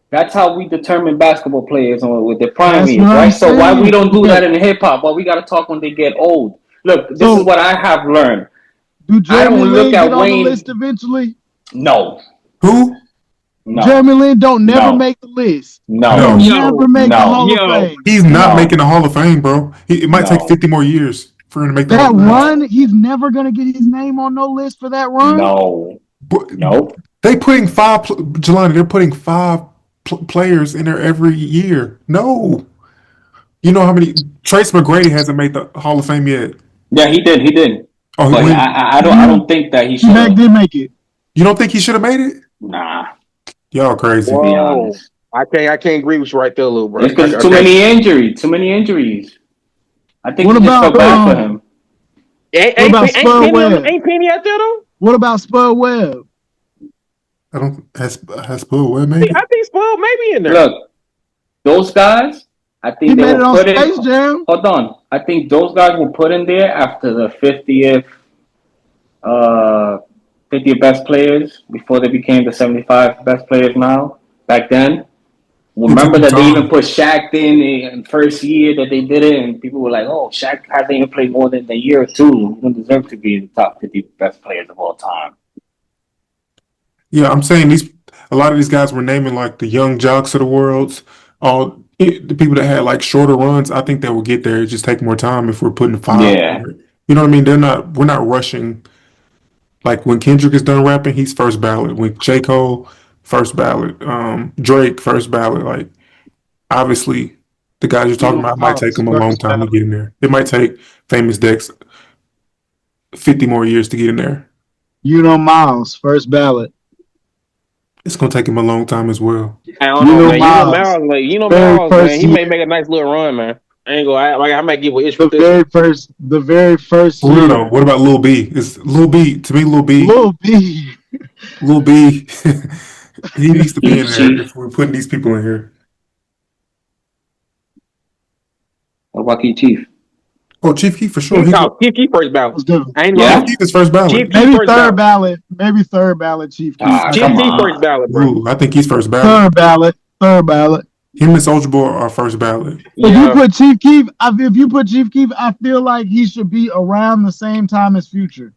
[SPEAKER 4] That's how we determine basketball players on with their prime
[SPEAKER 1] That's what
[SPEAKER 4] years,
[SPEAKER 1] I'm
[SPEAKER 4] right? So why we
[SPEAKER 1] saying.
[SPEAKER 4] don't do
[SPEAKER 1] Okay,
[SPEAKER 4] that in hip hop? Why we gotta talk when they get old? Look, this is
[SPEAKER 1] so
[SPEAKER 4] what I have learned.
[SPEAKER 1] do
[SPEAKER 4] I
[SPEAKER 1] Jeremy
[SPEAKER 4] don't look
[SPEAKER 1] Lin get
[SPEAKER 4] at
[SPEAKER 1] on the
[SPEAKER 4] Wayne.
[SPEAKER 1] list eventually?
[SPEAKER 4] No,
[SPEAKER 2] Who?
[SPEAKER 4] no,
[SPEAKER 1] Jeremy Lin don't never
[SPEAKER 4] no,
[SPEAKER 1] make the list. He'll
[SPEAKER 4] no,
[SPEAKER 2] No,
[SPEAKER 1] never
[SPEAKER 5] Yo,
[SPEAKER 1] make the
[SPEAKER 4] no,
[SPEAKER 1] Hall of
[SPEAKER 5] yo.
[SPEAKER 1] Fame.
[SPEAKER 2] he's not making
[SPEAKER 4] no,
[SPEAKER 2] the Hall of Fame, bro. It might take
[SPEAKER 4] no,
[SPEAKER 2] 50 more years for him to make the Hall
[SPEAKER 1] That
[SPEAKER 2] of Fame.
[SPEAKER 1] run,
[SPEAKER 4] no,
[SPEAKER 1] he's never gonna get his name on no list for that run.
[SPEAKER 4] no,
[SPEAKER 2] But
[SPEAKER 4] nope.
[SPEAKER 2] they putting Jelani, they're putting five players in there every year. No. You know how many Trace McGrady hasn't made the Hall of Fame yet.
[SPEAKER 4] Yeah, he did. He did.
[SPEAKER 2] Oh,
[SPEAKER 4] But
[SPEAKER 2] when
[SPEAKER 4] I
[SPEAKER 1] T-Mac
[SPEAKER 4] don't think that he should have.
[SPEAKER 1] did make it.
[SPEAKER 2] you don't think he should have made it?
[SPEAKER 4] Nah,
[SPEAKER 2] Y'all
[SPEAKER 4] to
[SPEAKER 2] crazy.
[SPEAKER 4] be
[SPEAKER 5] Whoa.
[SPEAKER 4] honest,
[SPEAKER 5] I can't agree with you right there, little bro.
[SPEAKER 4] it's because too
[SPEAKER 5] Okay.
[SPEAKER 4] many injuries. Too many injuries. I think
[SPEAKER 1] What
[SPEAKER 4] he just
[SPEAKER 1] about
[SPEAKER 4] felt bad for him.
[SPEAKER 5] Ain't,
[SPEAKER 1] what
[SPEAKER 5] ain't,
[SPEAKER 1] about
[SPEAKER 5] ain't
[SPEAKER 1] Spud
[SPEAKER 5] Penny on,
[SPEAKER 1] Webb?
[SPEAKER 5] ain't Penny out there though?
[SPEAKER 1] What about Spud Webb?
[SPEAKER 2] I don't has Bill Webb made it?
[SPEAKER 5] I think Spud may be in there.
[SPEAKER 4] Look, those guys, I
[SPEAKER 1] He
[SPEAKER 4] think they
[SPEAKER 1] made it
[SPEAKER 4] were
[SPEAKER 1] on
[SPEAKER 4] put in.
[SPEAKER 1] Space Jam.
[SPEAKER 4] Hold on, I think those guys were put in there after the uh, 50th best players before they became the 75 best players now. Back then,
[SPEAKER 2] Who took
[SPEAKER 4] remember
[SPEAKER 2] the
[SPEAKER 4] that they even
[SPEAKER 2] time?
[SPEAKER 4] put Shaq in first year that they did it, and people were like, "Oh, Shaq hasn't even played more than a year or two. He doesn't deserve to be in the top 50 best players of all time."
[SPEAKER 2] Yeah, I'm saying these. a lot of these guys were naming like the young jocks of the world, the people that had like shorter runs. I think they will get there. It just take more time if we're putting five.
[SPEAKER 4] Yeah.
[SPEAKER 2] You know what I mean? We're not rushing. Like when Kendrick is done rapping, he's first ballot. When J. Cole, first ballot. Drake, first ballot. Like obviously, the guys you're talking about, it might take them a long time to get in there. It might take Famous Dex 50 more years to get in there.
[SPEAKER 1] Miles, first ballot.
[SPEAKER 2] It's gonna take him a long time as well.
[SPEAKER 5] I don't know, man. Miles, man. He may make a nice little run, man. I ain't gonna I might give an issue with this.
[SPEAKER 1] The very first
[SPEAKER 2] For real though, what about Lil B? Is Lil B to me? Lil B. He needs to be in there if we're putting these people in here.
[SPEAKER 4] What about Key Chief?
[SPEAKER 2] Oh, Chief Keef for sure.
[SPEAKER 5] Chief Keef first ballot.
[SPEAKER 2] I ain't Chief Keef is first ballot.
[SPEAKER 1] Maybe third ballot. Maybe third ballot. Chief Keef.
[SPEAKER 5] Chief Keef first ballot, bro.
[SPEAKER 2] Ooh, I think he's first ballot.
[SPEAKER 1] Third ballot.
[SPEAKER 2] Him and Soulja Boy are first ballot.
[SPEAKER 1] If you put Chief Keef, I feel like he should be around the same time as Future.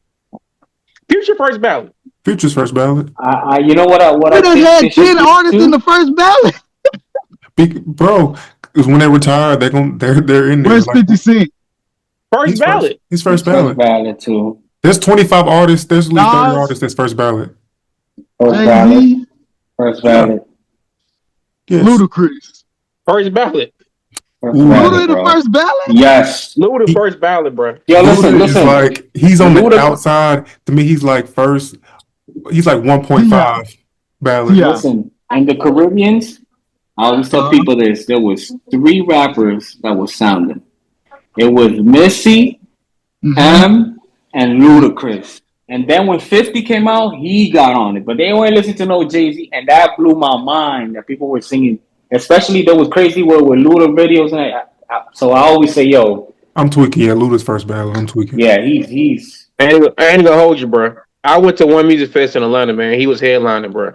[SPEAKER 5] Future first ballot.
[SPEAKER 2] Future's first ballot.
[SPEAKER 4] You know what?
[SPEAKER 1] I had 10 artists in the first ballot.
[SPEAKER 2] Bro, because when they retire, they're in there.
[SPEAKER 1] Where's 50 Cent?
[SPEAKER 5] First ballot.
[SPEAKER 2] He's first ballot.
[SPEAKER 4] First ballot too.
[SPEAKER 2] There's 25 artists. There's at least 30 artists that's first ballot.
[SPEAKER 4] First ballot.
[SPEAKER 2] Yes.
[SPEAKER 1] Ludacris.
[SPEAKER 5] First ballot.
[SPEAKER 1] Luda the first ballot?
[SPEAKER 4] Yes.
[SPEAKER 5] Luda first ballot, bro.
[SPEAKER 4] Yo, listen.
[SPEAKER 2] Like, he's on the outside. To me, he's like first. He's like 1.5 ballot.
[SPEAKER 1] Yeah.
[SPEAKER 4] Listen, in the Caribbeans, I always tell people this. There was 3 rappers that was sounding. It was Missy, and Ludacris. And then when 50 came out, he got on it. But they weren't listening to no Jay-Z. And that blew my mind that people were singing. Especially there was Crazy World with Luda videos. And so I always say, yo.
[SPEAKER 2] I'm tweaking. Yeah, Luda's first ballot. I'm tweaking.
[SPEAKER 4] Yeah, he's.
[SPEAKER 5] I ain't gonna hold you, bro. I went to one music fest in Atlanta, man. He was headlining, bro.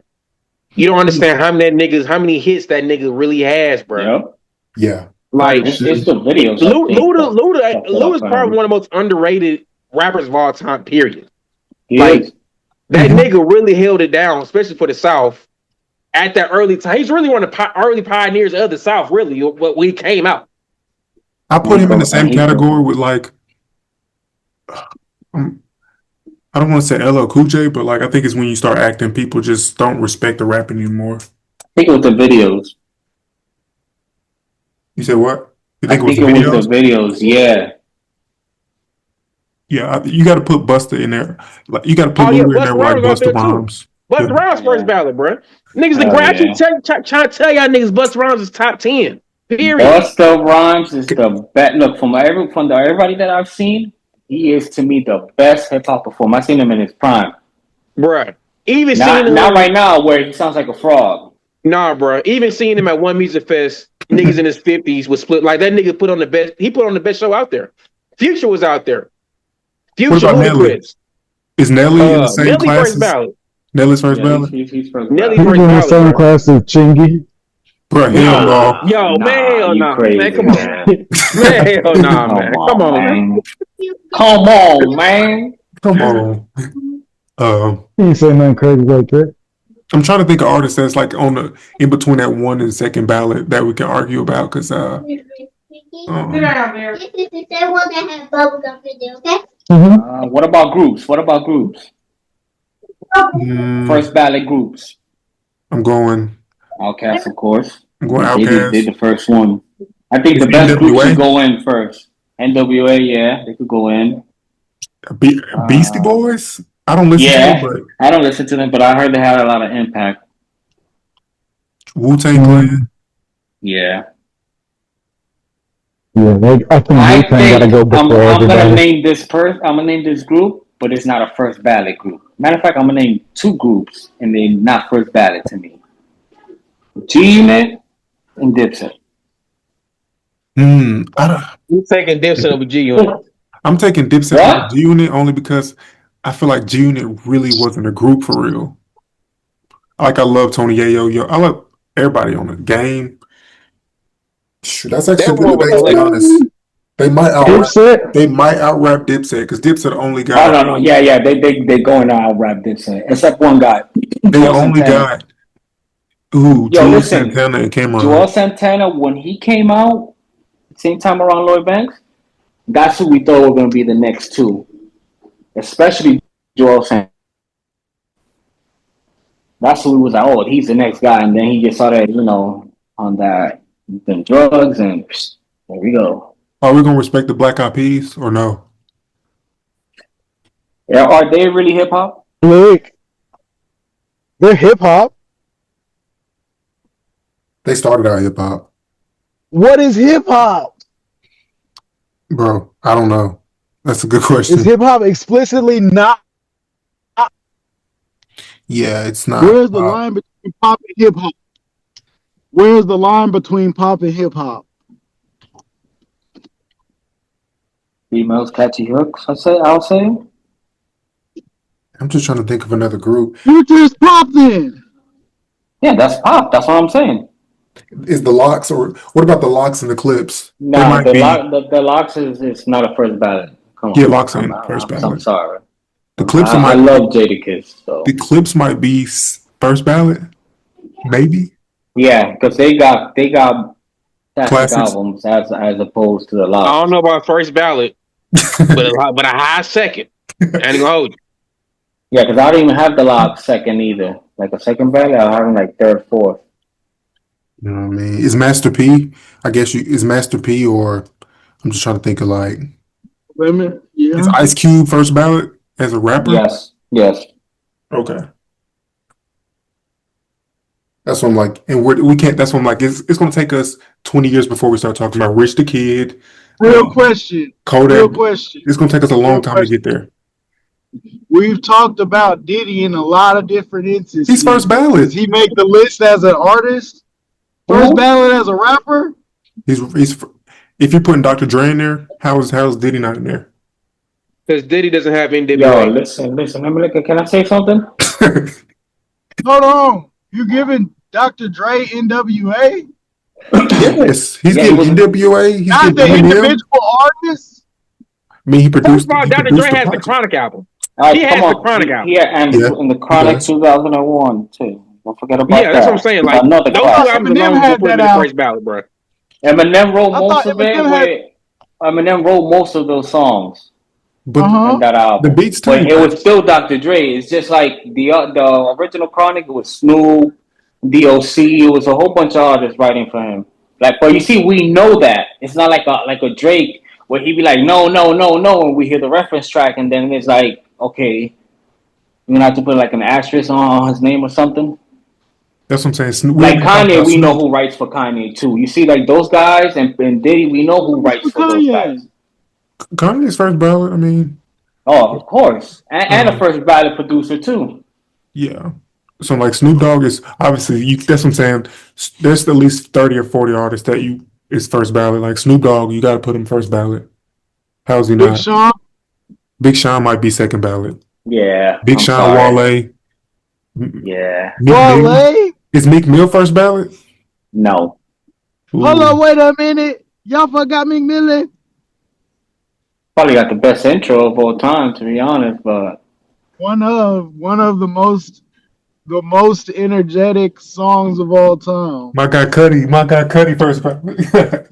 [SPEAKER 5] You don't understand how many hits that nigga really has, bro.
[SPEAKER 4] Yep.
[SPEAKER 2] Yeah.
[SPEAKER 5] Like,
[SPEAKER 4] it's the videos.
[SPEAKER 5] Luda's probably one of the most underrated rappers of all time, period.
[SPEAKER 4] That
[SPEAKER 5] nigga really held it down, especially for the South. At that early time, he's really one of the early pioneers of the South, really, when he came out.
[SPEAKER 2] I put him in the same category with like, I don't want to say LL Cool J, but like I think it's when you start acting, people just don't respect the rap anymore.
[SPEAKER 4] I think it was the videos.
[SPEAKER 2] You said what? You think
[SPEAKER 4] I think it was the videos, yeah.
[SPEAKER 2] Yeah, you got to put Busta in there. Like you got to put Luda in there with like Busta Rhymes.
[SPEAKER 5] Busta Rhymes first ballot, bro. Niggas the graduate trying to tell y'all niggas Busta Rhymes is top 10. Period.
[SPEAKER 4] Busta Rhymes is the best. Look, from everybody that I've seen, he is to me the best hip hop performer. I've seen him in his prime,
[SPEAKER 5] bruh. Even
[SPEAKER 4] not right now where he sounds like a frog.
[SPEAKER 5] Nah, bruh. Even seeing him at one music fest, niggas in his 50s was split. Like that nigga put on the best. He put on the best show out there. Future was out there. Future Ludacris.
[SPEAKER 2] Is Nelly in the same class?
[SPEAKER 5] First ballot.
[SPEAKER 2] Nelly's first ballot.
[SPEAKER 4] He's first
[SPEAKER 5] Nelly
[SPEAKER 1] He's
[SPEAKER 5] first
[SPEAKER 1] in the
[SPEAKER 5] ballot,
[SPEAKER 1] same
[SPEAKER 5] bro.
[SPEAKER 1] class as Chingy.
[SPEAKER 2] Bro, hell no.
[SPEAKER 5] Yo, man, nah.
[SPEAKER 4] Crazy,
[SPEAKER 5] man, come on. Man, hell nah, man. Come on, man.
[SPEAKER 4] Come on, man.
[SPEAKER 2] Come on.
[SPEAKER 1] He ain't saying nothing crazy like that.
[SPEAKER 2] I'm trying to think of artists that's like on the in between that one and second ballot that we can argue about because
[SPEAKER 3] Sit down there.
[SPEAKER 4] What about groups? First ballot groups.
[SPEAKER 2] I'm going
[SPEAKER 4] Outkast, of course.
[SPEAKER 2] I'm going
[SPEAKER 4] They
[SPEAKER 2] Outkast.
[SPEAKER 4] did the first one. I think the best group should go in first. NWA, yeah, they could go in.
[SPEAKER 2] Beastie Boys? I don't listen to them, but
[SPEAKER 4] I don't listen to them, but I heard they had a lot of impact.
[SPEAKER 2] Wu-Tang Clan.
[SPEAKER 4] Yeah.
[SPEAKER 1] Yeah, I think Wu-Tang gotta go before
[SPEAKER 4] I'm
[SPEAKER 1] everybody.
[SPEAKER 4] gonna name this group, but it's not a first ballot group. Matter of fact, I'm gonna name 2 groups, and they're not first ballot to me. G-Unit and Dipset.
[SPEAKER 5] You taking Dipset over G-Unit?
[SPEAKER 2] I'm taking Dipset over G-Unit only because I feel like G-Unit really wasn't a group for real. Like I love Tony Yayo. I love everybody on the game. Shoot, that's actually a good debate, to be honest. They might out-rap Dipset because Dipset the only guy.
[SPEAKER 4] Oh no, yeah, they going to out-rap Dipset except one guy.
[SPEAKER 2] They only got Ooh,
[SPEAKER 4] Yo,
[SPEAKER 2] Jules
[SPEAKER 4] listen,
[SPEAKER 2] Santana and
[SPEAKER 4] Joel
[SPEAKER 2] Cameron.
[SPEAKER 4] Santana, when he came out, same time around Lloyd Banks, that's who we thought were going to be the next two, especially Joel Santana. That's who we was like, oh, he's the next guy. And then he just started, on that, the drugs, and there we go.
[SPEAKER 2] Are we gonna respect the Black Eyed Peas or no?
[SPEAKER 4] Yeah, are they really hip hop?
[SPEAKER 1] Look, they're hip hop.
[SPEAKER 2] They started out hip hop,
[SPEAKER 1] What is hip hop?
[SPEAKER 2] bro. I don't know. That's a good
[SPEAKER 1] Is
[SPEAKER 2] question.
[SPEAKER 1] hip hop explicitly not?
[SPEAKER 2] Yeah, it's not.
[SPEAKER 1] Where's the line between pop and hip hop? Where's the line between pop and hip hop?
[SPEAKER 4] Females catchy hooks, I'll say.
[SPEAKER 2] I'm just trying to think of another group.
[SPEAKER 1] Future's pop then.
[SPEAKER 4] Yeah, that's pop. That's what I'm saying.
[SPEAKER 2] Is the Locks or what about the Locks and the Clips? They
[SPEAKER 4] Nah,
[SPEAKER 2] might be.
[SPEAKER 4] the Locks is not a first ballot. Come
[SPEAKER 2] Yeah,
[SPEAKER 4] on.
[SPEAKER 2] Locks ain't first
[SPEAKER 4] I'm
[SPEAKER 2] ballot.
[SPEAKER 4] sorry.
[SPEAKER 2] The Clips
[SPEAKER 4] I
[SPEAKER 2] might.
[SPEAKER 4] love Jadakiss, so
[SPEAKER 2] The Clips might be first ballot, maybe
[SPEAKER 4] yeah, because they got classic
[SPEAKER 2] classics.
[SPEAKER 4] albums as opposed to the
[SPEAKER 5] I
[SPEAKER 4] Locks.
[SPEAKER 5] don't know about first ballot, but a high second. I ain't gonna hold you.
[SPEAKER 4] Yeah, because I don't even have the Locks second either. Like a second ballot, I have them like third, fourth.
[SPEAKER 2] You know what I mean? Is Master P? I guess is Master P or I'm just trying to think of like
[SPEAKER 1] Women,
[SPEAKER 2] is
[SPEAKER 1] yeah.
[SPEAKER 2] Ice Cube first ballot as a rapper?
[SPEAKER 4] Yes.
[SPEAKER 2] Okay. That's what I'm like, and we can't. That's what I'm like. It's gonna take us 20 years before we start talking about Rich the Kid,
[SPEAKER 1] Real question.
[SPEAKER 2] Kodak.
[SPEAKER 1] Real question.
[SPEAKER 2] It's gonna take us a long
[SPEAKER 1] Real
[SPEAKER 2] time to
[SPEAKER 1] question.
[SPEAKER 2] get there.
[SPEAKER 1] We've talked about Diddy in a lot of different instances.
[SPEAKER 2] He's first ballot.
[SPEAKER 1] Does he make the list as an artist? First ballot as a rapper?
[SPEAKER 2] He's if you're putting Dr. Dre in there, how's Diddy not in there?
[SPEAKER 5] Because Diddy doesn't have
[SPEAKER 4] Yo,
[SPEAKER 5] NWA.
[SPEAKER 4] listen. Let me look. Can I say something?
[SPEAKER 1] Hold on. You giving Dr. Dre NWA?
[SPEAKER 2] Yes, he's
[SPEAKER 4] Yeah,
[SPEAKER 2] getting
[SPEAKER 4] he was-
[SPEAKER 2] NWA. He's
[SPEAKER 1] Not
[SPEAKER 2] getting
[SPEAKER 1] the
[SPEAKER 2] Eminem.
[SPEAKER 1] individual artists?
[SPEAKER 2] I mean, he
[SPEAKER 5] First
[SPEAKER 2] produced.
[SPEAKER 5] of all,
[SPEAKER 2] He
[SPEAKER 5] Dr.
[SPEAKER 2] produced
[SPEAKER 5] Dre
[SPEAKER 2] the
[SPEAKER 5] has the
[SPEAKER 2] project.
[SPEAKER 5] Chronic album.
[SPEAKER 4] All right,
[SPEAKER 5] He has
[SPEAKER 4] come
[SPEAKER 5] the
[SPEAKER 4] on.
[SPEAKER 5] Chronic album.
[SPEAKER 4] Yeah, and
[SPEAKER 2] Yeah,
[SPEAKER 4] the
[SPEAKER 2] he
[SPEAKER 4] Chronic
[SPEAKER 2] does.
[SPEAKER 4] 2001 too. Don't forget about that.
[SPEAKER 5] Yeah, that's what I'm saying. Like
[SPEAKER 4] Another
[SPEAKER 5] those
[SPEAKER 4] classic.
[SPEAKER 5] two albums
[SPEAKER 1] Eminem
[SPEAKER 5] alone will
[SPEAKER 1] had
[SPEAKER 5] put him
[SPEAKER 1] that
[SPEAKER 5] in the
[SPEAKER 1] album.
[SPEAKER 5] first ballot, bro.
[SPEAKER 4] Eminem wrote
[SPEAKER 1] I
[SPEAKER 4] most
[SPEAKER 1] thought
[SPEAKER 4] of it.
[SPEAKER 1] Eminem had.
[SPEAKER 4] Eminem wrote most of those songs
[SPEAKER 2] But
[SPEAKER 4] in that
[SPEAKER 2] the
[SPEAKER 4] album.
[SPEAKER 2] beats too.
[SPEAKER 4] But it was still Dr. Dre. It's just like the original Chronic. It was Snoop, DOC. It was a whole bunch of artists writing for him. Like, but you see, we know that it's not like a Drake where he'd be like, no, and we hear the reference track, and then it's like, okay, you're gonna have to put like an asterisk on his name or something.
[SPEAKER 2] That's what I'm saying. Snoop,
[SPEAKER 4] Like
[SPEAKER 2] we talked
[SPEAKER 4] Kanye,
[SPEAKER 2] about
[SPEAKER 4] we know
[SPEAKER 2] Snoop.
[SPEAKER 4] who writes for Kanye too. You see, like those guys and Diddy, we know who writes for those guys.
[SPEAKER 2] Kanye's first ballot. I mean,
[SPEAKER 4] Oh, of course, and a first ballot producer too.
[SPEAKER 2] yeah. So like Snoop Dogg is obviously that's what I'm saying. There's at least 30 or 40 artists that is first ballot. Like Snoop Dogg, you got to put him first ballot. How's he
[SPEAKER 1] Big
[SPEAKER 2] not?
[SPEAKER 1] Sean?
[SPEAKER 2] Big Sean might be second ballot.
[SPEAKER 4] Yeah,
[SPEAKER 2] Big
[SPEAKER 4] I'm
[SPEAKER 2] Sean,
[SPEAKER 4] sorry.
[SPEAKER 2] Wale.
[SPEAKER 4] Yeah,
[SPEAKER 2] Meek Mill.
[SPEAKER 1] Wale?
[SPEAKER 2] Is Meek Mill first ballot?
[SPEAKER 4] no.
[SPEAKER 1] Hold
[SPEAKER 2] Ooh.
[SPEAKER 1] on, wait a minute. Y'all forgot Meek Mill?
[SPEAKER 4] Probably got the best intro of all time, to be honest. But
[SPEAKER 1] One of the most energetic songs of all time.
[SPEAKER 2] My guy Cuddy first ballot.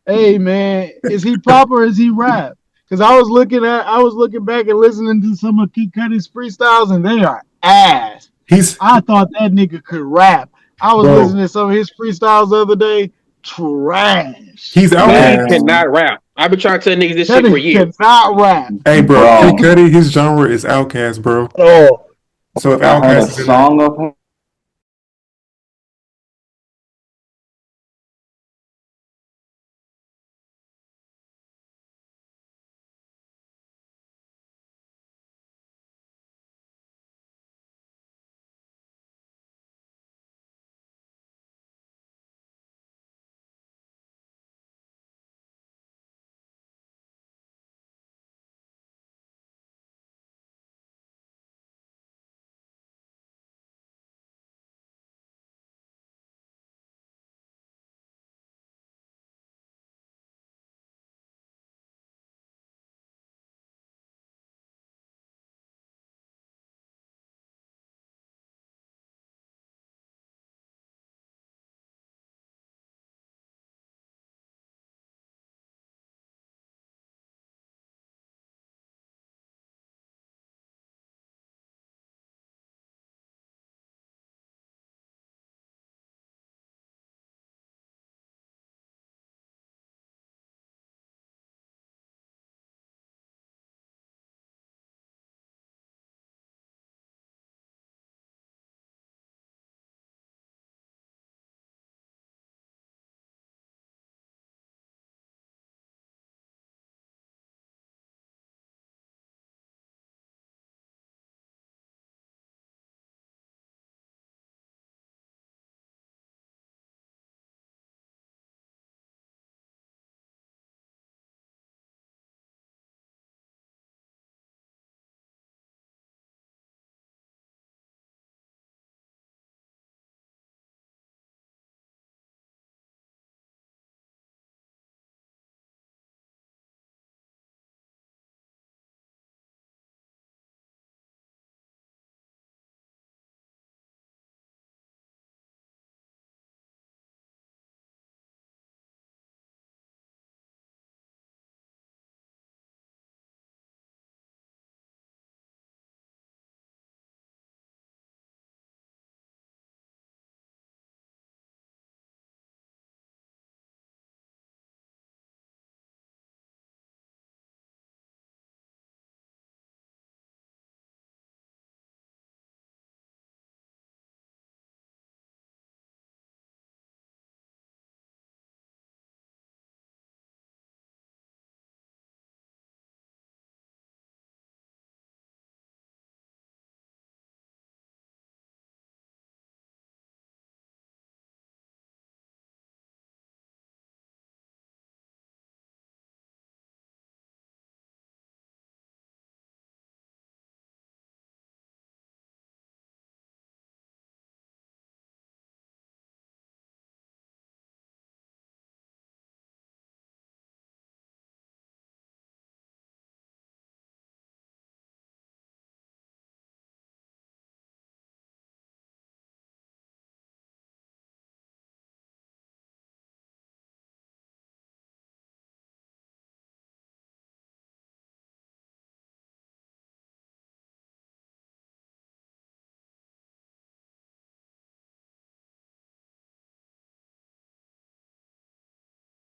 [SPEAKER 1] Hey man, is he pop or is he rap? Because I was looking back and listening to some of Kid Cudi's freestyles, and they are ass.
[SPEAKER 2] He's
[SPEAKER 1] I thought that nigga could rap. I was
[SPEAKER 2] Bro.
[SPEAKER 1] listening to some of his freestyles the other day. Trash.
[SPEAKER 2] he's
[SPEAKER 5] Man
[SPEAKER 2] Outkast.
[SPEAKER 5] cannot rap. I've been trying to tell niggas this
[SPEAKER 1] That
[SPEAKER 5] shit for
[SPEAKER 1] nigga
[SPEAKER 5] years.
[SPEAKER 1] cannot rap.
[SPEAKER 2] Hey, bro,
[SPEAKER 4] Bro.
[SPEAKER 2] Kid Cudi, his genre is Outkast, bro.
[SPEAKER 1] Oh,
[SPEAKER 2] So if
[SPEAKER 4] I heard a
[SPEAKER 2] Outkast is in there,
[SPEAKER 4] song of him.